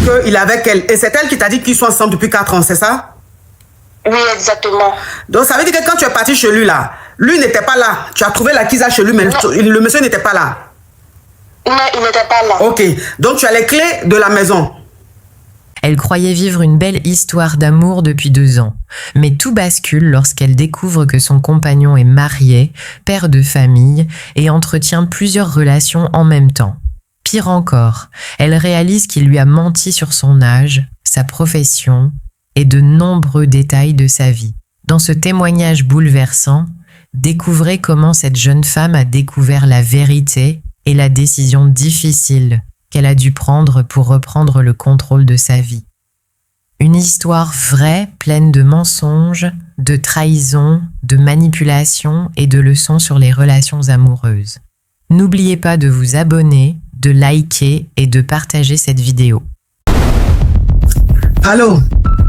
qu'il est avec elle. Et c'est elle qui t'a dit qu'ils sont ensemble depuis 4 ans, c'est ça? Oui, exactement. Donc ça veut dire que quand tu es parti chez lui là, lui n'était pas là. Tu as trouvé la Kiza chez lui, mais le monsieur n'était pas là. Non, il n'était pas là. Ok, donc tu as les clés de la maison. Elle croyait vivre une belle histoire d'amour depuis 2 ans. Mais tout bascule lorsqu'elle découvre que son compagnon est marié, père de famille et entretient plusieurs relations en même temps. Pire encore, elle réalise qu'il lui a menti sur son âge, sa profession et de nombreux détails de sa vie. Dans ce témoignage bouleversant, découvrez comment cette jeune femme a découvert la vérité et la décision difficile qu'elle a dû prendre pour reprendre le contrôle de sa vie. Une histoire vraie, pleine de mensonges, de trahisons, de manipulations et de leçons sur les relations amoureuses. N'oubliez pas de vous abonner, de liker et de partager cette vidéo. Allô,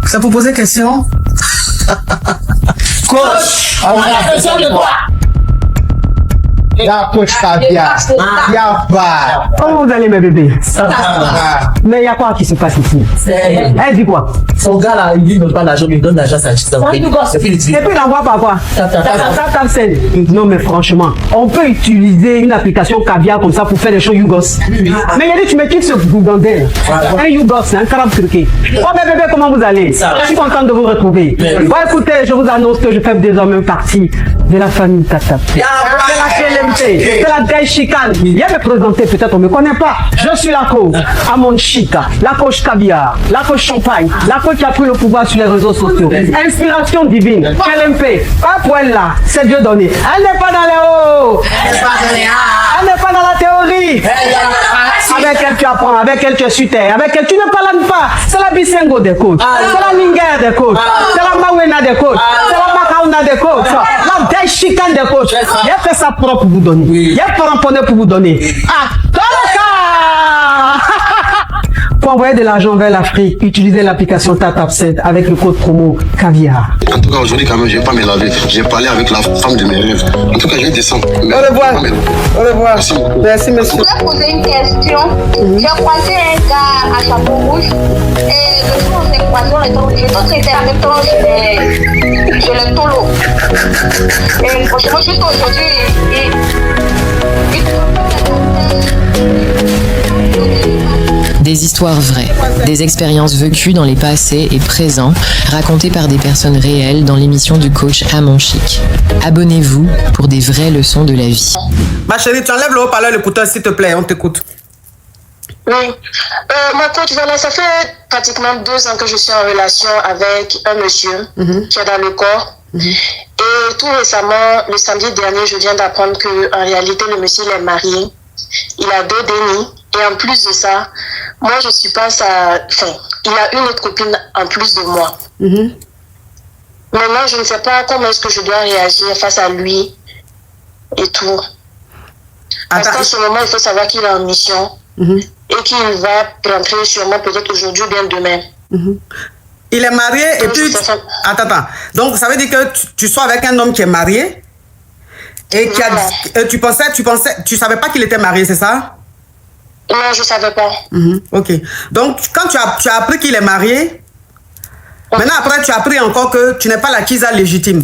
ça vous poser question? Coach, on a besoin de quoi? La coach Caviar, y'a pas. Comment vous allez mes bébés? Mais il y a quoi qui se passe ici? Elle dit quoi? Son gars là, il dit donne pas l'argent, il donne l'argent, ça achète. Et puis il envoie par quoi? Non mais franchement, on peut utiliser une application Caviar comme ça pour faire des choses Yougos. Mais il a dit tu me quittes ce boudandel. Un Yougos, c'est un carabe turqué. Oh mes bébés, comment vous allez? Je suis content de vous retrouver. Bon écoutez, je vous annonce que je fais désormais partie de la famille Tata. C'est la vieille chicane. Viens me présenter, peut-être on ne me connaît pas. Je suis la coach Amon Chica, la coach Caviar, la coach Champagne, la coach qui a pris le pouvoir sur les réseaux sociaux. Inspiration divine, LMP, pas pour elle là, c'est Dieu donné. Elle n'est pas dans les hauts. Elle n'est pas dans la théorie. Avec elle tu apprends, avec elle tu es sur terre, avec elle tu ne parles pas. C'est la Bisengo des coachs, c'est la Ninger des coachs, c'est la Mawena des coachs, c'est la Makauna des coachs, la vieille chicane des coachs. Il a fait ça propre pour vous donner. Il y a pas ramponné pour vous donner. Ah, pour envoyer de l'argent vers l'Afrique, utilisez l'application TapTapSend avec le code promo Caviar. En tout cas, aujourd'hui, quand même, je ne vais pas me laver. J'ai parlé avec la femme de mes rêves. En tout cas, je vais descendre. Au revoir. Au revoir. Merci beaucoup. Merci, monsieur. Je voulais poser une question. J'ai croisé un gars à chapeau rouge et le jour où on s'est croisé, j'étais était avec toi chez le Tolo. Et franchement, juste aujourd'hui, Des histoires vraies, des expériences vécues dans les passés et présents, racontées par des personnes réelles dans l'émission du coach Amon Chic. Abonnez-vous pour des vraies leçons de la vie. Ma chérie, tu enlèves le haut-parleur, l'écouteur, s'il te plaît, on t'écoute. oui. Ma coach, voilà, ça fait pratiquement 2 ans que je suis en relation avec un monsieur qui est dans le corps. Et tout récemment, le samedi dernier, je viens d'apprendre qu'en réalité, le monsieur il est marié. Il a 2 dénis. Et en plus de ça, moi, je suis pas sa... Enfin, il a une autre copine en plus de moi. Maintenant, je ne sais pas comment est-ce que je dois réagir face à lui et tout. Parce qu'en ce moment, il faut savoir qu'il est en mission et qu'il va rentrer sûrement peut-être aujourd'hui ou bien demain. Il est marié et puis... Attends. Donc, ça veut dire que tu sois avec un homme qui est marié et qui a... Tu savais pas qu'il était marié, c'est ça? Non, je ne savais pas. Ok. Donc, quand tu as appris qu'il est marié, maintenant, après, tu as appris encore que tu n'es pas la Kiza légitime.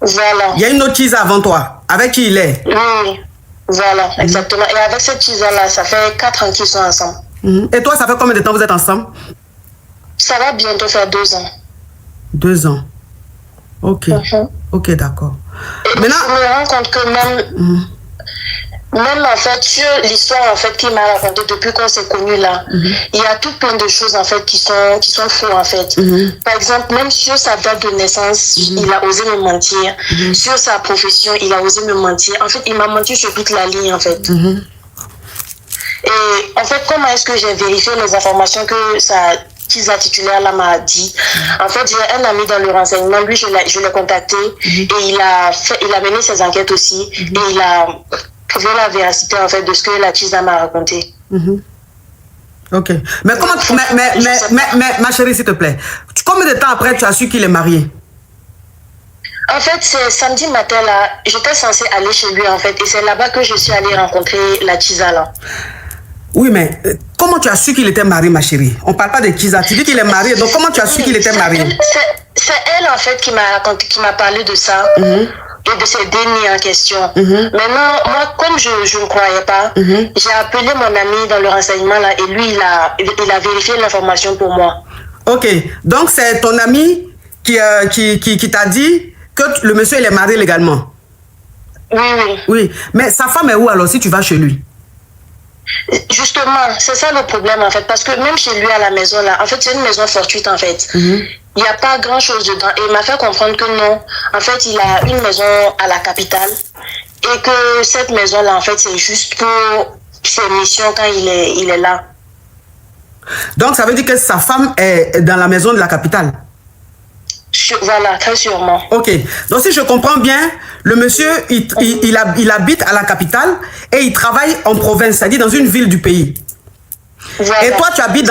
Voilà. Il y a une autre Kiza avant toi, avec qui il est. Oui, voilà, exactement. Et avec cette Kiza-là, ça fait 4 ans qu'ils sont ensemble. Et toi, ça fait combien de temps vous êtes ensemble? Ça va bientôt faire 2 ans. 2 ans. Ok. Ok, d'accord. Maintenant, je me rends compte que même en fait, sur l'histoire en fait qu'il m'a racontée depuis qu'on s'est connus là, il y a tout plein de choses en fait qui sont faux en fait. Par exemple, même sur sa date de naissance, il a osé me mentir. Sur sa profession, il a osé me mentir. En fait, il m'a menti sur toute la ligne en fait. Et en fait, comment est-ce que j'ai vérifié les informations que sa titulaire là m'a dit? En fait, j'ai un ami dans le renseignement, lui je l'ai contacté et il a mené ses enquêtes aussi et il a prouvé la véracité en fait de ce que la Tisa m'a raconté. Ok. Mais comment mais ma chérie, s'il te plaît, combien de temps après tu as su qu'il est marié? En fait, c'est samedi matin là, j'étais censée aller chez lui en fait et c'est là-bas que je suis allée rencontrer la Tisa là. Oui, mais comment tu as su qu'il était marié, ma chérie? On parle pas de Kiza. Tu dis qu'il est marié, donc comment tu as su qu'il était marié? C'est elle, en fait, qui m'a parlé de ça. Et de ces dénis en question. Maintenant, moi, comme je ne croyais pas, j'ai appelé mon ami dans le renseignement là, et lui, il a vérifié l'information pour moi. Ok, donc c'est ton ami qui t'a dit que le monsieur il est marié légalement? Oui. Oui, mais sa femme est où alors si tu vas chez lui? Justement, c'est ça le problème en fait, parce que même chez lui à la maison là, en fait c'est une maison fortuite en fait. Il n'y a pas grand chose dedans et il m'a fait comprendre que non, en fait il a une maison à la capitale et que cette maison là en fait c'est juste pour ses missions quand il est là. Donc ça veut dire que sa femme est dans la maison de la capitale? Voilà, très sûrement. Ok, donc si je comprends bien, le monsieur, il habite à la capitale et il travaille en province, c'est-à-dire dans une ville du pays. Voilà. Et toi, tu habites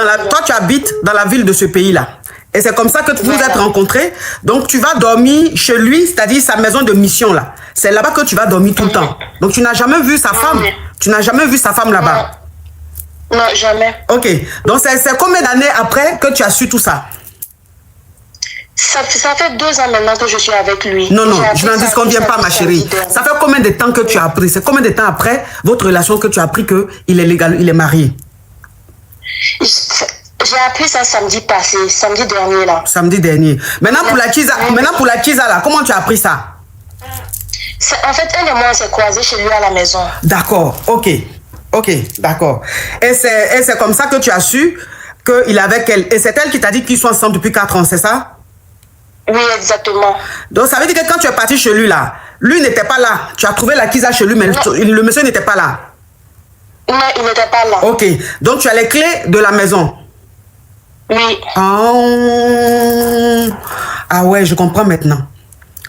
dans la ville de ce pays-là. Et c'est comme ça que vous êtes rencontrés. Donc, tu vas dormir chez lui, c'est-à-dire sa maison de mission, là. C'est là-bas que tu vas dormir tout le temps. Donc, tu n'as jamais vu sa femme. Tu n'as jamais vu sa femme là-bas? Non, jamais. Ok, donc c'est combien d'années après que tu as su tout ça? Ça fait 2 ans maintenant que je suis avec lui. Non, je n'en dis qu'on vient pas, ma chérie. Ça fait combien de temps que tu as appris? C'est combien de temps après votre relation que tu as appris qu'il est légal, il est marié? J'ai appris ça samedi dernier là. Samedi dernier. Maintenant pour la Kiza là, comment tu as appris ça? En fait, elle et moi on s'est croisés chez lui à la maison. D'accord, ok, d'accord. Et c'est comme ça que tu as su qu'il est avec elle. Et c'est elle qui t'a dit qu'ils sont ensemble depuis 4 ans, c'est ça? Oui, exactement. Donc, ça veut dire que quand tu es parti chez lui, là, lui n'était pas là. Tu as trouvé la Kiza chez lui, mais le monsieur n'était pas là. Non, il n'était pas là. Ok. Donc, tu as les clés de la maison? Oui. Oh. Ah ouais, je comprends maintenant.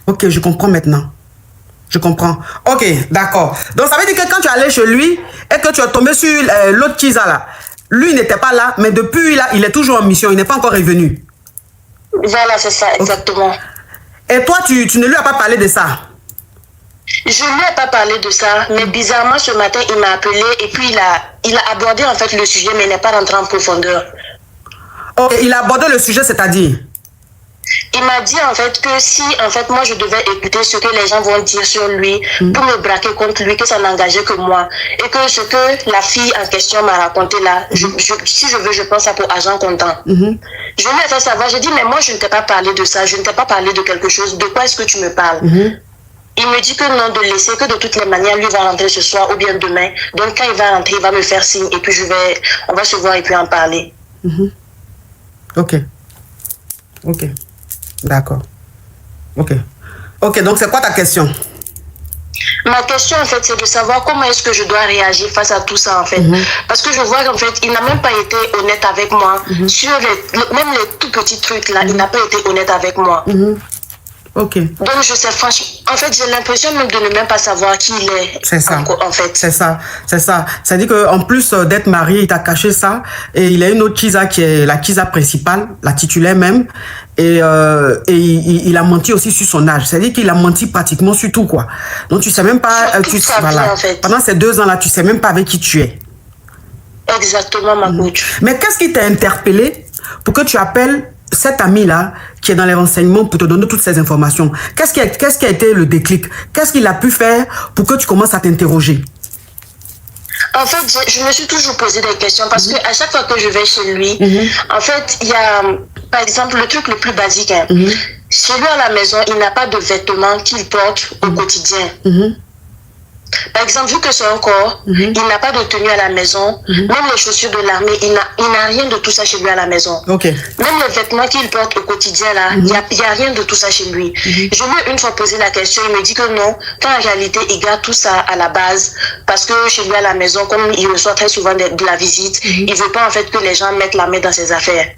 Ok, je comprends maintenant. Je comprends. Ok, d'accord. Donc, ça veut dire que quand tu es allé chez lui et que tu es tombé sur l'autre Kiza, là, lui n'était pas là, mais depuis, là, il est toujours en mission. Il n'est pas encore revenu. Voilà, c'est ça, exactement. Et toi, tu ne lui as pas parlé de ça? Je ne lui ai pas parlé de ça, mais bizarrement, ce matin, il m'a appelé et puis il a abordé en fait le sujet, mais il n'est pas rentré en profondeur. Ok, il a abordé le sujet, c'est-à-dire? Il m'a dit en fait que si en fait moi je devais écouter ce que les gens vont dire sur lui pour me braquer contre lui, que ça n'engageait que moi et que ce que la fille en question m'a raconté là, si je veux je pense ça pour agent comptant. Je lui ai fait savoir, j'ai dit mais moi je ne t'ai pas parlé de ça, je ne t'ai pas parlé de quelque chose, de quoi est-ce que tu me parles? Il me dit que non, de laisser, que de toutes les manières lui va rentrer ce soir ou bien demain, donc quand il va rentrer il va me faire signe et puis on va se voir et puis en parler. Ok, d'accord. Ok, donc c'est quoi ta question? Ma question en fait c'est de savoir comment est-ce que je dois réagir face à tout ça en fait. Parce que je vois qu'en fait il n'a même pas été honnête avec moi. Sur même les tout petits trucs là, il n'a pas été honnête avec moi. Ok. Donc je sais franchement, en fait j'ai l'impression même de ne même pas savoir qui il est. C'est ça. En fait. C'est ça. Ça dit qu'en plus d'être marié, il t'a caché ça. Et il a une autre Kiza qui est la Kiza principale, la titulaire même. Et il a menti aussi sur son âge. C'est-à-dire qu'il a menti pratiquement sur tout, quoi. Donc tu sais même pas... Voilà. En fait. Pendant ces 2 ans-là, tu sais même pas avec qui tu es. Exactement, ma coach. Mais qu'est-ce qui t'a interpellé pour que tu appelles cet ami-là qui est dans les renseignements pour te donner toutes ces informations? Qu'est-ce qui a été le déclic? Qu'est-ce qu'il a pu faire pour que tu commences à t'interroger? En fait, je me suis toujours posé des questions parce que à chaque fois que je vais chez lui, en fait, il y a, par exemple, le truc le plus basique. Chez lui à la maison, il n'a pas de vêtements qu'il porte au quotidien. Par exemple, vu que c'est un corps, il n'a pas de tenue à la maison, même les chaussures de l'armée, il n'a rien de tout ça chez lui à la maison. Même les vêtements qu'il porte au quotidien, là, il n'y a rien de tout ça chez lui. Je lui ai une fois posé la question, il me dit que non, qu'en réalité, il garde tout ça à la base, parce que chez lui à la maison, comme il reçoit très souvent de la visite, il ne veut pas en fait que les gens mettent la main dans ses affaires.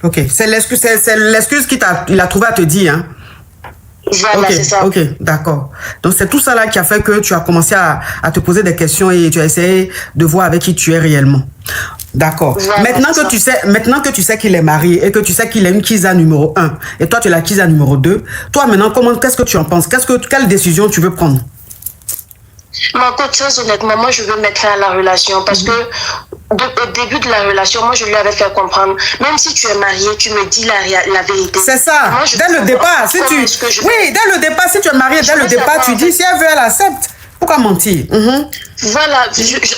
Ok, c'est l'excuse qu'il a trouvé à te dire, hein? Voilà, c'est ça. Ok, d'accord. Donc c'est tout ça là qui a fait que tu as commencé à te poser des questions et tu as essayé de voir avec qui tu es réellement. D'accord. Voilà, maintenant que tu sais qu'il est marié et que tu sais qu'il est une Kiza numéro 1 et toi tu es la Kiza numéro 2, toi maintenant qu'est-ce que tu en penses? Quelle décision tu veux prendre? Très honnêtement, moi je veux mettre fin à la relation parce que au début de la relation, moi, je lui avais fait comprendre, même si tu es marié, tu me dis la vérité. C'est ça. Moi, dès le départ, si tu... Oui, dès le départ, si tu es marié, dès le départ, tu dis, si elle veut, elle accepte. Pourquoi mentir? Voilà.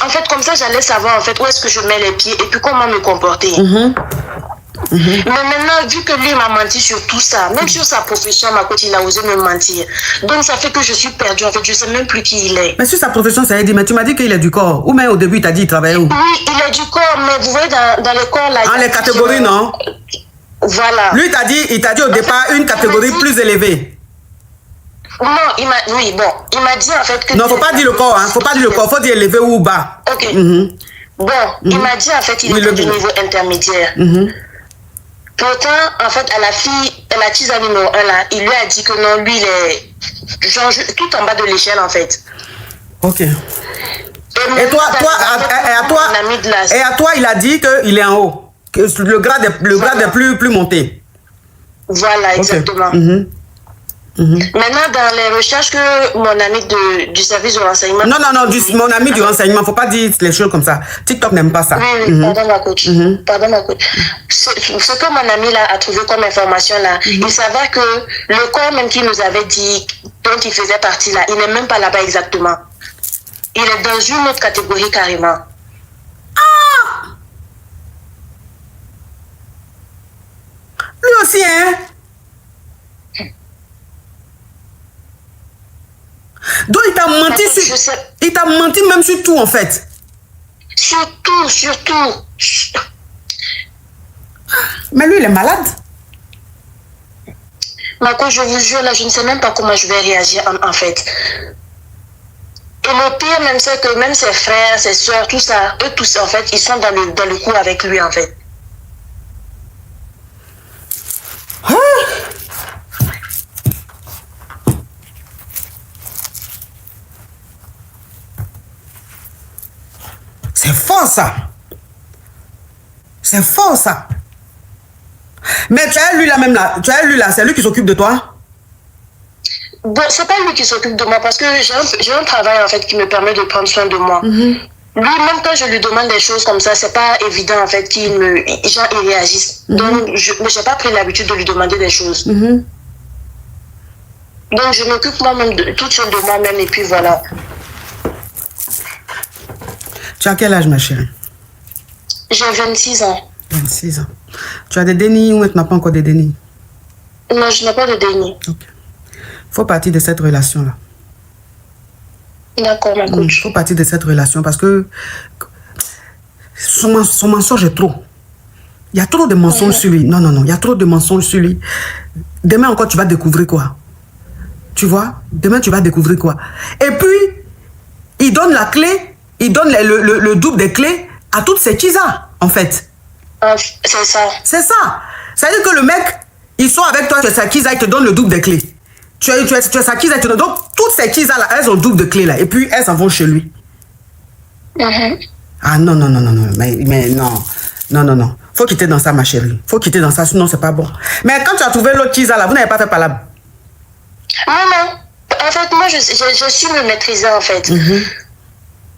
En fait, comme ça, j'allais savoir, en fait, où est-ce que je mets les pieds et puis comment me comporter. Mais maintenant, vu que lui m'a menti sur tout ça, même sur sa profession, ma coach, il a osé me mentir. Donc, ça fait que je suis perdue. En fait, je ne sais même plus qui il est. Mais sur sa profession, ça veut dire, mais tu m'as dit qu'il est du corps. Ou même au début, il t'a dit, il travaillait où? Oui, il est du corps, mais vous voyez, dans le corps, là... En les catégories, non? Voilà. Lui, il t'a dit au départ une catégorie plus élevée. Non, il m'a dit, en fait, que... Non, faut pas dire le corps, hein. Faut pas dire le corps, faut dire élevé ou bas. Ok. Bon, il m'a dit, en fait, il était du niveau intermédiaire. Pourtant, en fait, à la fille, la tisa numéro 1, là, il lui a dit que non, lui, il est genre, tout en bas de l'échelle, en fait. Ok. Et toi, il a dit qu'il est en haut. Que le grade est plus monté. Voilà, exactement. Okay. Maintenant, dans les recherches que mon ami du service de renseignement... Non, mon ami du renseignement, faut pas dire les choses comme ça. TikTok n'aime pas ça. Oui, pardon ma coach. Pardon ma coach. Ce que mon ami là a trouvé comme information là, il s'avère que le corps même qu'il nous avait dit, dont il faisait partie là, il n'est même pas là-bas exactement. Il est dans une autre catégorie carrément. Ah! Lui aussi, hein? Donc il t'a menti il t'a menti même sur tout en fait. Surtout. Mais lui il est malade. Marco, je vous jure là, je ne sais même pas comment je vais réagir en fait. Et le pire même c'est que même ses frères, ses soeurs, tout ça, eux tous en fait, ils sont dans le coup avec lui en fait. C'est fort ça. C'est fort ça. Mais tu as lui là même là. Tu as lui là, c'est lui qui s'occupe de toi? Bon, c'est pas lui qui s'occupe de moi parce que j'ai un travail en fait qui me permet de prendre soin de moi. Lui, même quand je lui demande des choses comme ça, c'est pas évident en fait qu'il réagisse. Donc, je n'ai pas pris l'habitude de lui demander des choses. Donc, je m'occupe moi-même toute seule de moi-même et puis voilà. Tu as quel âge, ma chérie? J'ai 26 ans. 26 ans. Tu as des dénis ou tu n'as pas encore des dénis? Non, je n'ai pas de déni. Ok. Faut partir de cette relation-là. D'accord, ma coach. Faut partir de cette relation parce que son mensonge est trop. Il y a trop de mensonges sur lui. Non. Il y a trop de mensonges sur lui. Demain encore, tu vas découvrir quoi? Tu vois? Demain, tu vas découvrir quoi? Et puis, il donne la clé. Il donne le double des clés à toutes ces Kisa, en fait. C'est ça. C'est ça. C'est-à-dire que le mec, il sort avec toi, tu es sa Kisa, il te donne le double des clés. Tu es sa Kisa, il te donne. Donc, toutes ces Kisa là, elles ont le double de clés là. Et puis, elles s'en vont chez lui. Ah non. Mais non. Faut quitter dans ça, ma chérie. Faut quitter dans ça, sinon c'est pas bon. Mais quand tu as trouvé l'autre Kisa là, vous n'avez pas fait palabre? Non. En fait, moi, je suis me maîtriser en fait.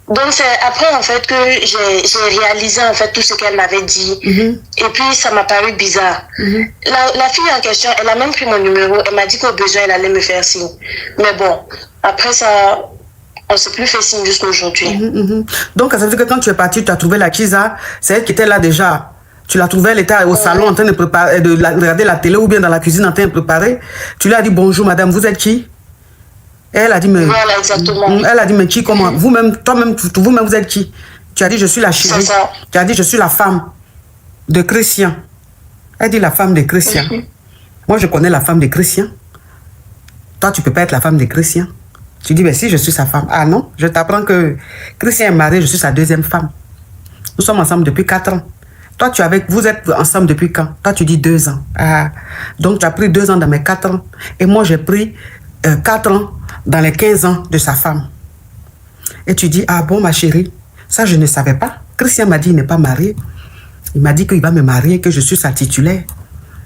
Donc c'est après en fait que j'ai réalisé en fait tout ce qu'elle m'avait dit. Et puis ça m'a paru bizarre. La fille en question, elle a même pris mon numéro. Elle m'a dit qu'au besoin elle allait me faire signe. Mais bon, après ça, on ne s'est plus fait signe jusqu'à aujourd'hui. Donc ça veut dire que quand tu es parti, tu as trouvé la Kisa, c'est elle qui était là déjà. Tu l'as trouvée, elle était au salon en train de préparer, de regarder la télé ou bien dans la cuisine en train de préparer. Tu lui as dit bonjour madame, vous êtes qui? Et elle a dit, mais... Voilà, exactement. Elle a dit, mais qui, comment? Vous-même, toi-même, vous-même, vous êtes qui? Tu as dit, je suis la chérie. C'est ça. Tu as dit, je suis la femme de Christian. Elle dit, la femme de Christian. Moi, je connais la femme de Christian. Toi, tu peux pas être la femme de Christian. Tu dis, mais si, je suis sa femme. Ah non, je t'apprends que Christian est marié, je suis sa deuxième femme. Nous sommes ensemble depuis 4 ans. Toi, vous êtes ensemble depuis quand? Toi, tu dis 2 ans. Ah, donc, tu as pris 2 ans dans mes 4 ans. Et moi, j'ai pris 4 ans dans les 15 ans de sa femme. Et tu dis, ah bon ma chérie, ça je ne savais pas. Christian m'a dit, il n'est pas marié. Il m'a dit qu'il va me marier, que je suis sa titulaire.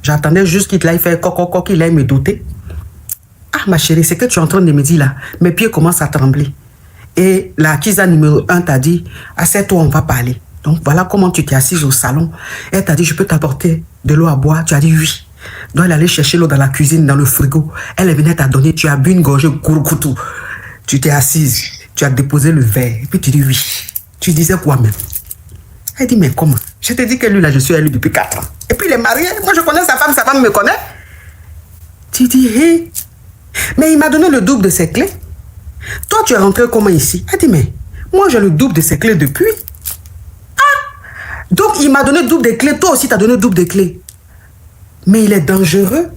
J'attendais juste qu'il aille faire coco, qu'il aille me doter. Ah ma chérie, c'est que tu es en train de me dire là, mes pieds commencent à trembler. Et la Kisa numéro 1 t'a dit, assieds-toi, on va parler. Donc, voilà comment tu t'es assise au salon. Elle t'a dit, je peux t'apporter de l'eau à boire. Tu as dit oui. Donc, elle allait chercher l'eau dans la cuisine, dans le frigo. Elle venait t'a donné, tu as bu une gorgée gourou-koutou. Tu t'es assise, tu as déposé le verre. Et puis, tu dis oui. Tu disais quoi même? Elle dit, mais comment? Je t'ai dit que lui, là, je suis avec lui depuis 4 ans. Et puis, il est marié. Moi, je connais sa femme me connaît. Tu dis, hé. Mais il m'a donné le double de ses clés. Toi, tu es rentré comment ici? Elle dit, mais moi, j'ai le double de ses clés depuis. Ah! Donc, il m'a donné le double des clés. Toi aussi, tu as donné le double des clés. Mais il est dangereux.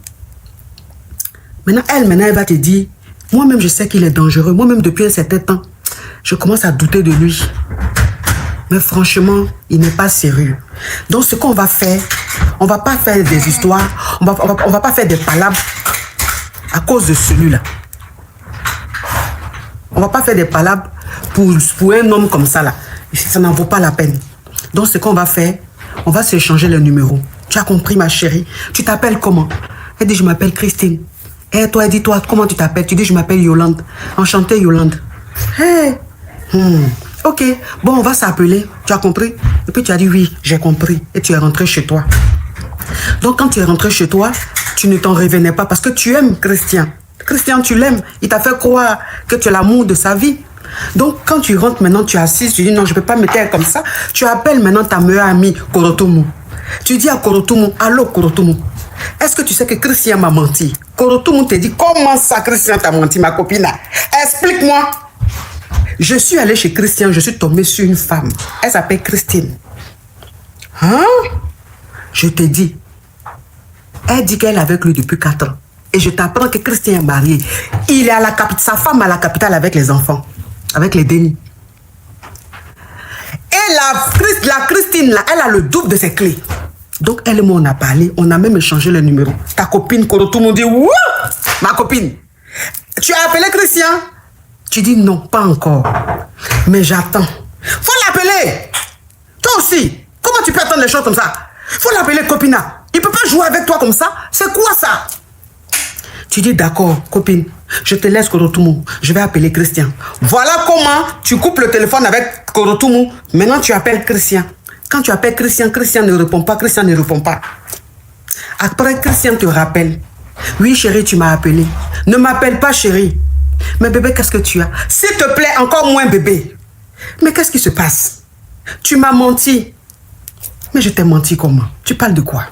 Maintenant, elle va te dire, moi-même, je sais qu'il est dangereux. Moi-même, depuis un certain temps, je commence à douter de lui. Mais franchement, il n'est pas sérieux. Donc, ce qu'on va faire, on ne va pas faire des histoires, on va pas faire des palabres à cause de celui-là. On ne va pas faire des palabres pour un homme comme ça, là. Ça n'en vaut pas la peine. Donc, ce qu'on va faire, on va s'échanger les numéros. Tu as compris, ma chérie? Tu t'appelles comment? Elle dit, je m'appelle Christine. Et toi, elle dit, toi, comment tu t'appelles? Tu dis, je m'appelle Yolande. Enchantée, Yolande. Hey. Ok, bon, on va s'appeler. Tu as compris? Et puis tu as dit, oui, j'ai compris. Et tu es rentré chez toi. Donc, quand tu es rentré chez toi, tu ne t'en revenais pas parce que tu aimes Christian. Christian, tu l'aimes. Il t'a fait croire que tu es l'amour de sa vie. Donc, quand tu rentres maintenant, tu es assise, tu dis, non, je ne peux pas me taire comme ça. Tu appelles maintenant ta meilleure amie, Korotomo. Tu dis à Korotomo, allô, Korotomo. Est-ce que tu sais que Christian m'a menti? Korotomo te dit, comment ça, Christian t'a menti, ma copine? Explique-moi. Je suis allée chez Christian, je suis tombée sur une femme. Elle s'appelle Christine. Hein? Je te dis. Elle dit qu'elle est avec lui depuis 4 ans. Et je t'apprends que Christian est marié. Il est à la capitale, sa femme à la capitale avec les enfants. Avec les dénis. Et la Christine, là, elle a le double de ses clés. Donc, elle et moi, on a parlé. On a même échangé le numéro. Ta copine, Korotomo, dit, wouh! Ma copine. Tu as appelé Christian? Tu dis non, pas encore. Mais j'attends. Faut l'appeler. Toi aussi. Comment tu peux attendre les choses comme ça? Faut l'appeler, copina. Il peut pas jouer avec toi comme ça. C'est quoi ça? Tu dis d'accord, copine. Je te laisse Korotomo. Je vais appeler Christian. Voilà comment tu coupes le téléphone avec Korotomo. Maintenant, tu appelles Christian. Quand tu appelles Christian, Christian ne répond pas. Christian ne répond pas. Après, Christian te rappelle. Oui, chérie, tu m'as appelé. Ne m'appelle pas, chérie. Mais bébé, qu'est-ce que tu as? S'il te plaît, encore moins bébé. Mais qu'est-ce qui se passe? Tu m'as menti. Mais je t'ai menti comment? Tu parles de quoi?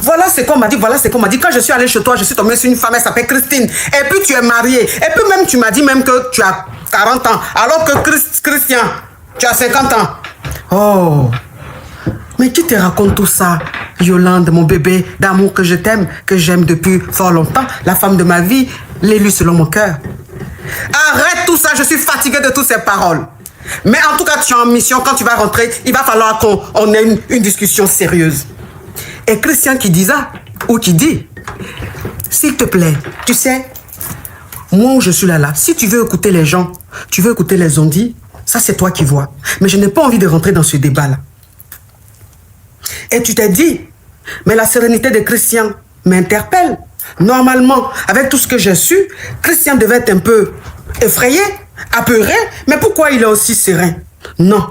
Voilà ce qu'on m'a dit, voilà ce qu'on m'a dit. Quand je suis allée chez toi, je suis tombée sur une femme, elle s'appelle Christine. Et puis tu es mariée. Et puis même tu m'as dit même que tu as 40 ans. Alors que Christian, tu as 50 ans. Oh. Mais qui te raconte tout ça? Yolande, mon bébé d'amour que je t'aime, que j'aime depuis fort longtemps. La femme de ma vie, l'élu selon mon cœur. Arrête tout ça, je suis fatiguée de toutes ces paroles. Mais en tout cas, tu es en mission. Quand tu vas rentrer, il va falloir qu'on ait une discussion sérieuse. Et Christian qui dit ça, ou qui dit, s'il te plaît, tu sais, moi je suis là. Si tu veux écouter les gens, tu veux écouter les ondits, ça c'est toi qui vois. Mais je n'ai pas envie de rentrer dans ce débat-là. Et tu t'es dit, mais la sérénité de Christian m'interpelle. Normalement, avec tout ce que j'ai su, Christian devait être un peu effrayé, apeuré, mais pourquoi il est aussi serein? Non.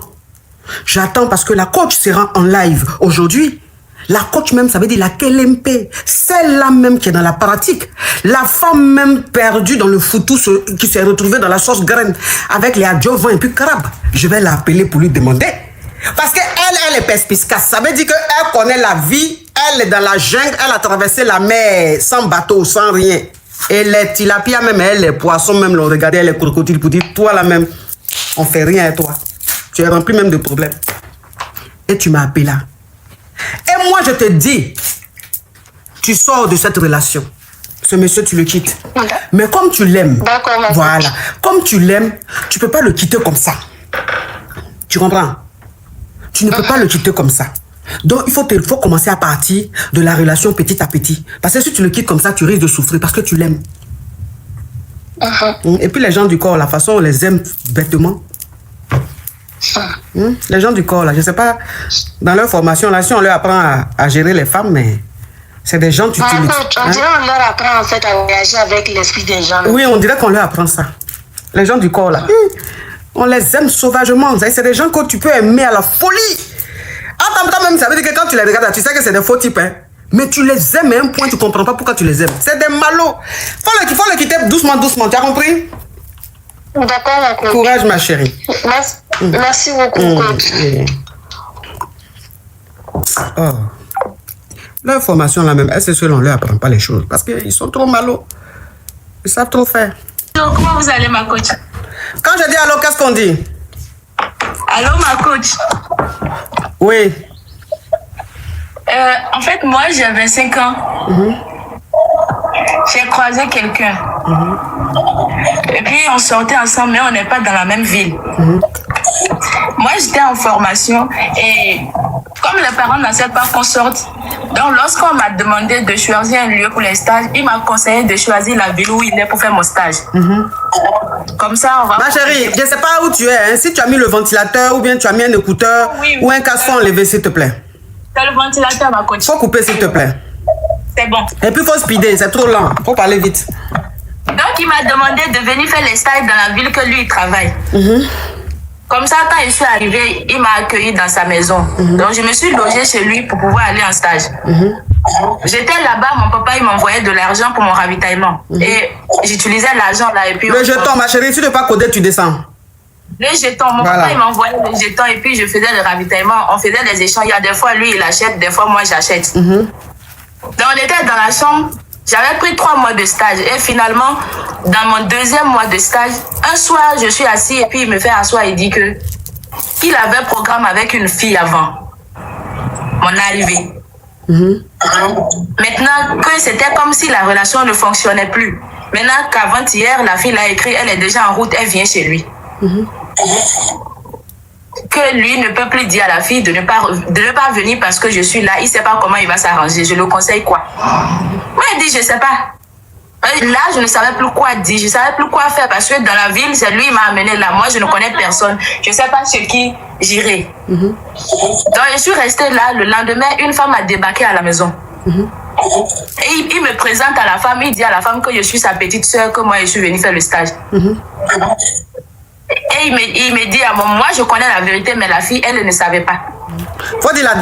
J'attends parce que la coach sera en live aujourd'hui. La coach même, ça veut dire la KLMP, celle-là même qui est dans la pratique. La femme même perdue dans le foutou qui s'est retrouvée dans la sauce graine avec les adjuvants et puis crabe. Je vais l'appeler pour lui demander. Parce qu'elle, elle est perspicace. Ça veut dire qu'elle connaît la vie, elle est dans la jungle, elle a traversé la mer sans bateau, sans rien. Et les tilapias même, elle, les poissons même l'ont regardé, elle les crocodiles pour dire, toi là même, on fait rien à toi. Tu es rempli même de problèmes. Et tu m'as appelé là. Et moi, je te dis, tu sors de cette relation. Ce monsieur, tu le quittes. Mais comme tu l'aimes, voilà, comme tu l'aimes, tu ne peux pas le quitter comme ça. Tu comprends? Tu ne peux pas le quitter comme ça. Donc, il faut commencer à partir de la relation petit à petit. Parce que si tu le quittes comme ça, tu risques de souffrir parce que tu l'aimes. Et puis, les gens du corps, la façon, on les aime bêtement. Les gens du corps, là, je ne sais pas, dans leur formation, là, si on leur apprend à gérer les femmes, mais c'est des gens tu On dirait qu'on leur apprend en fait à réagir avec l'esprit des gens. Oui, on dirait qu'on leur apprend ça. Les gens du corps, là, on les aime sauvagement. C'est des gens que tu peux aimer à la folie. Attends, quand même, ça veut dire que quand tu les regardes, tu sais que c'est des faux types, hein. Mais tu les aimes à un point, tu comprends pas pourquoi tu les aimes. C'est des malauds. Faut le quitter doucement, doucement. Tu as compris? D'accord, ma coach. Courage, ma chérie. Merci beaucoup, coach. Oh. Leur formation là même, c'est ceux-là, on ne leur apprend pas les choses. Parce qu'ils sont trop malauds. Ils savent trop faire. Donc, comment vous allez, ma coach? Quand je dis allô, qu'est-ce qu'on dit? Allô, ma coach? Oui. En fait, moi, j'avais 5 ans. J'ai croisé quelqu'un. Et puis, on sortait ensemble, mais on n'est pas dans la même ville. Moi, j'étais en formation et comme les parents n'acceptent pas qu'on sorte, donc lorsqu'on m'a demandé de choisir un lieu pour les stages, il m'a conseillé de choisir la ville où il est pour faire mon stage. Comme ça, on va... Ma chérie, je ne sais pas où tu es. Hein. Si tu as mis le ventilateur ou bien tu as mis un écouteur ou un casque enlevé, s'il te plaît. C'est le ventilateur, ma coach. Faut couper, s'il te plaît. C'est bon. Et puis, il faut speeder, c'est trop lent. Il faut parler vite. Donc, il m'a demandé de venir faire les stages dans la ville que lui, il travaille. Comme ça, quand je suis arrivée, il m'a accueilli dans sa maison. Donc, je me suis logée chez lui pour pouvoir aller en stage. J'étais là-bas, mon papa, il m'envoyait de l'argent pour mon ravitaillement. Et j'utilisais l'argent là. Et puis le jeton, ma chérie, si tu ne veux pas coder, tu descends. Le jeton, mon papa, il m'envoyait le jeton et puis je faisais le ravitaillement. On faisait des échanges. Il y a des fois, lui, il achète, des fois, moi, j'achète. Donc, on était dans la chambre. J'avais pris 3 mois de stage et finalement, dans mon 2e mois de stage, un soir, je suis assis et puis il me fait asseoir et dit que qu'il avait programme avec une fille avant mon arrivée. Maintenant, que c'était comme si la relation ne fonctionnait plus. Maintenant qu'avant-hier, la fille l'a écrit, elle est déjà en route, elle vient chez lui. Que lui ne peut plus dire à la fille de ne pas venir parce que je suis là. Il ne sait pas comment il va s'arranger. Je le conseille quoi? Moi, il dit, je ne sais pas. Là, je ne savais plus quoi dire. Je ne savais plus quoi faire parce que dans la ville, c'est lui qui m'a amené là. Moi, je ne connais personne. Je ne sais pas chez qui j'irai. Donc, je suis restée là. Le lendemain, une femme a débarqué à la maison. Et il me présente à la femme. Il dit à la femme que je suis sa petite soeur, que moi, je suis venue faire le stage. Et il me dit à moi, je connais la vérité, mais la fille, elle ne savait pas. Faut dire la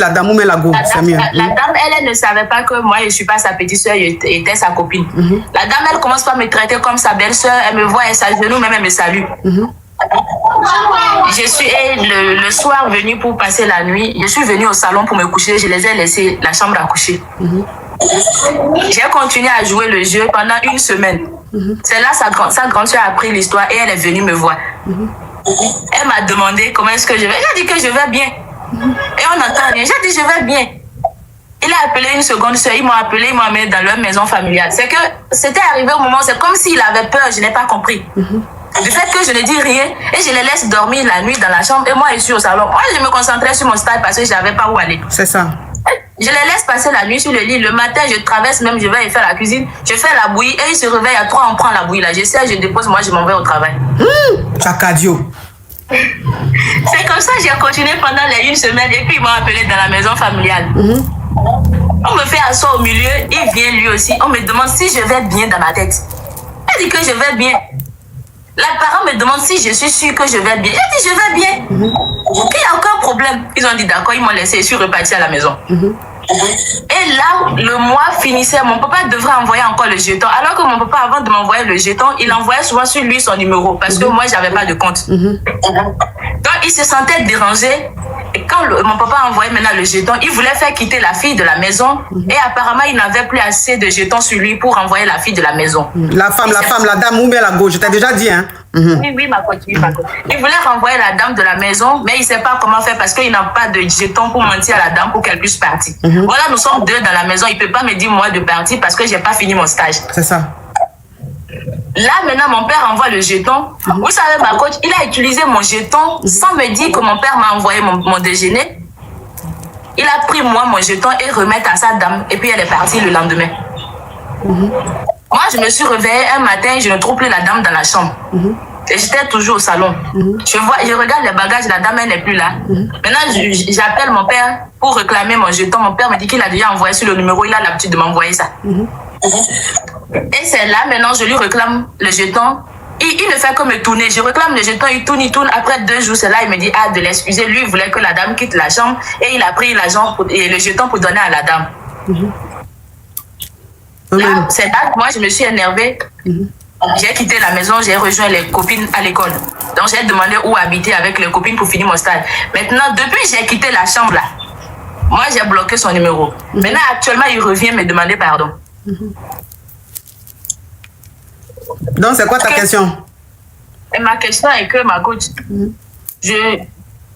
dame, ou met la go, c'est mieux. La dame, elle ne savait pas que moi, je ne suis pas sa petite soeur, j'étais sa copine. La dame, elle commence par me traiter comme sa belle-soeur, elle me voit, elle s'agenouille, même elle me salue. Je suis le soir venue pour passer la nuit, je suis venue au salon pour me coucher, je les ai laissé la chambre à coucher. J'ai continué à jouer le jeu pendant 1 semaine. C'est là sa grande soeur a appris l'histoire et elle est venue me voir. Elle m'a demandé comment est-ce que je vais. J'ai dit que je vais bien. Et on n'entend rien. J'ai dit je vais bien. Il a appelé une seconde soeur, ils m'ont appelé, ils m'ont amené dans leur maison familiale. C'est que c'était arrivé au moment, c'est comme s'il avait peur, je n'ai pas compris. Du fait que je ne dis rien et je les laisse dormir la nuit dans la chambre et moi je suis au salon. Moi je me concentrais sur mon stage parce que je n'avais pas où aller. C'est ça. Je les laisse passer la nuit sur le lit. Le matin, je traverse même, je vais faire la cuisine. Je fais la bouillie et ils se réveillent à 3, on prend la bouillie là. Je sais, je dépose, moi je m'en vais au travail. Chacadio. C'est comme ça que j'ai continué pendant les 1 semaine et puis ils m'ont appelé dans la maison familiale. On me fait asseoir au milieu, il vient lui aussi. On me demande si je vais bien dans ma tête. Elle dit que je vais bien. Les parents me demandent si je suis sûre que je vais bien. J'ai dit je vais bien. Il n'y a aucun problème. Ils ont dit d'accord, ils m'ont laissé, je suis repartie à la maison. Et là, le mois finissait, mon papa devrait envoyer encore le jeton. Alors que mon papa, avant de m'envoyer le jeton, il envoyait souvent sur lui son numéro parce que moi, je n'avais pas de compte. Donc, il se sentait dérangé. Et quand mon papa a envoyé maintenant le jeton, il voulait faire quitter la fille de la maison. Et apparemment, il n'avait plus assez de jetons sur lui pour envoyer la fille de la maison. La dame, ou bien la gauche, je t'ai déjà dit, hein. Oui, ma coach. Il voulait renvoyer la dame de la maison, mais il ne sait pas comment faire parce qu'il n'a pas de jeton pour mentir à la dame pour qu'elle puisse partir. Voilà, nous sommes 2 dans la maison. Il ne peut pas me dire moi de partir parce que je n'ai pas fini mon stage. C'est ça. Là, maintenant, mon père envoie le jeton. Vous savez, ma coach, il a utilisé mon jeton sans me dire que mon père m'a envoyé mon déjeuner. Il a pris moi, mon jeton et remet à sa dame. Et puis, elle est partie le lendemain. Moi, je me suis réveillée un matin, je ne trouve plus la dame dans la chambre. Et j'étais toujours au salon. Je regarde les bagages, la dame, elle n'est plus là. Maintenant, j'appelle mon père pour réclamer mon jeton. Mon père me dit qu'il a déjà envoyé sur le numéro, il a l'habitude de m'envoyer ça. Et c'est là, maintenant, je lui réclame le jeton. Il ne fait que me tourner. Je réclame le jeton, il tourne. Après 2 jours, c'est là, il me dit, de l'excuser. Lui, il voulait que la dame quitte la chambre et il a pris l'argent et le jeton pour donner à la dame. Là, c'est là que moi, je me suis énervée. J'ai quitté la maison, j'ai rejoint les copines à l'école. Donc, j'ai demandé où habiter avec les copines pour finir mon stage. Maintenant, depuis que j'ai quitté la chambre là, moi, j'ai bloqué son numéro. Maintenant, actuellement, il revient me demander pardon. Donc, c'est quoi ta question? Et ma question est que, ma coach,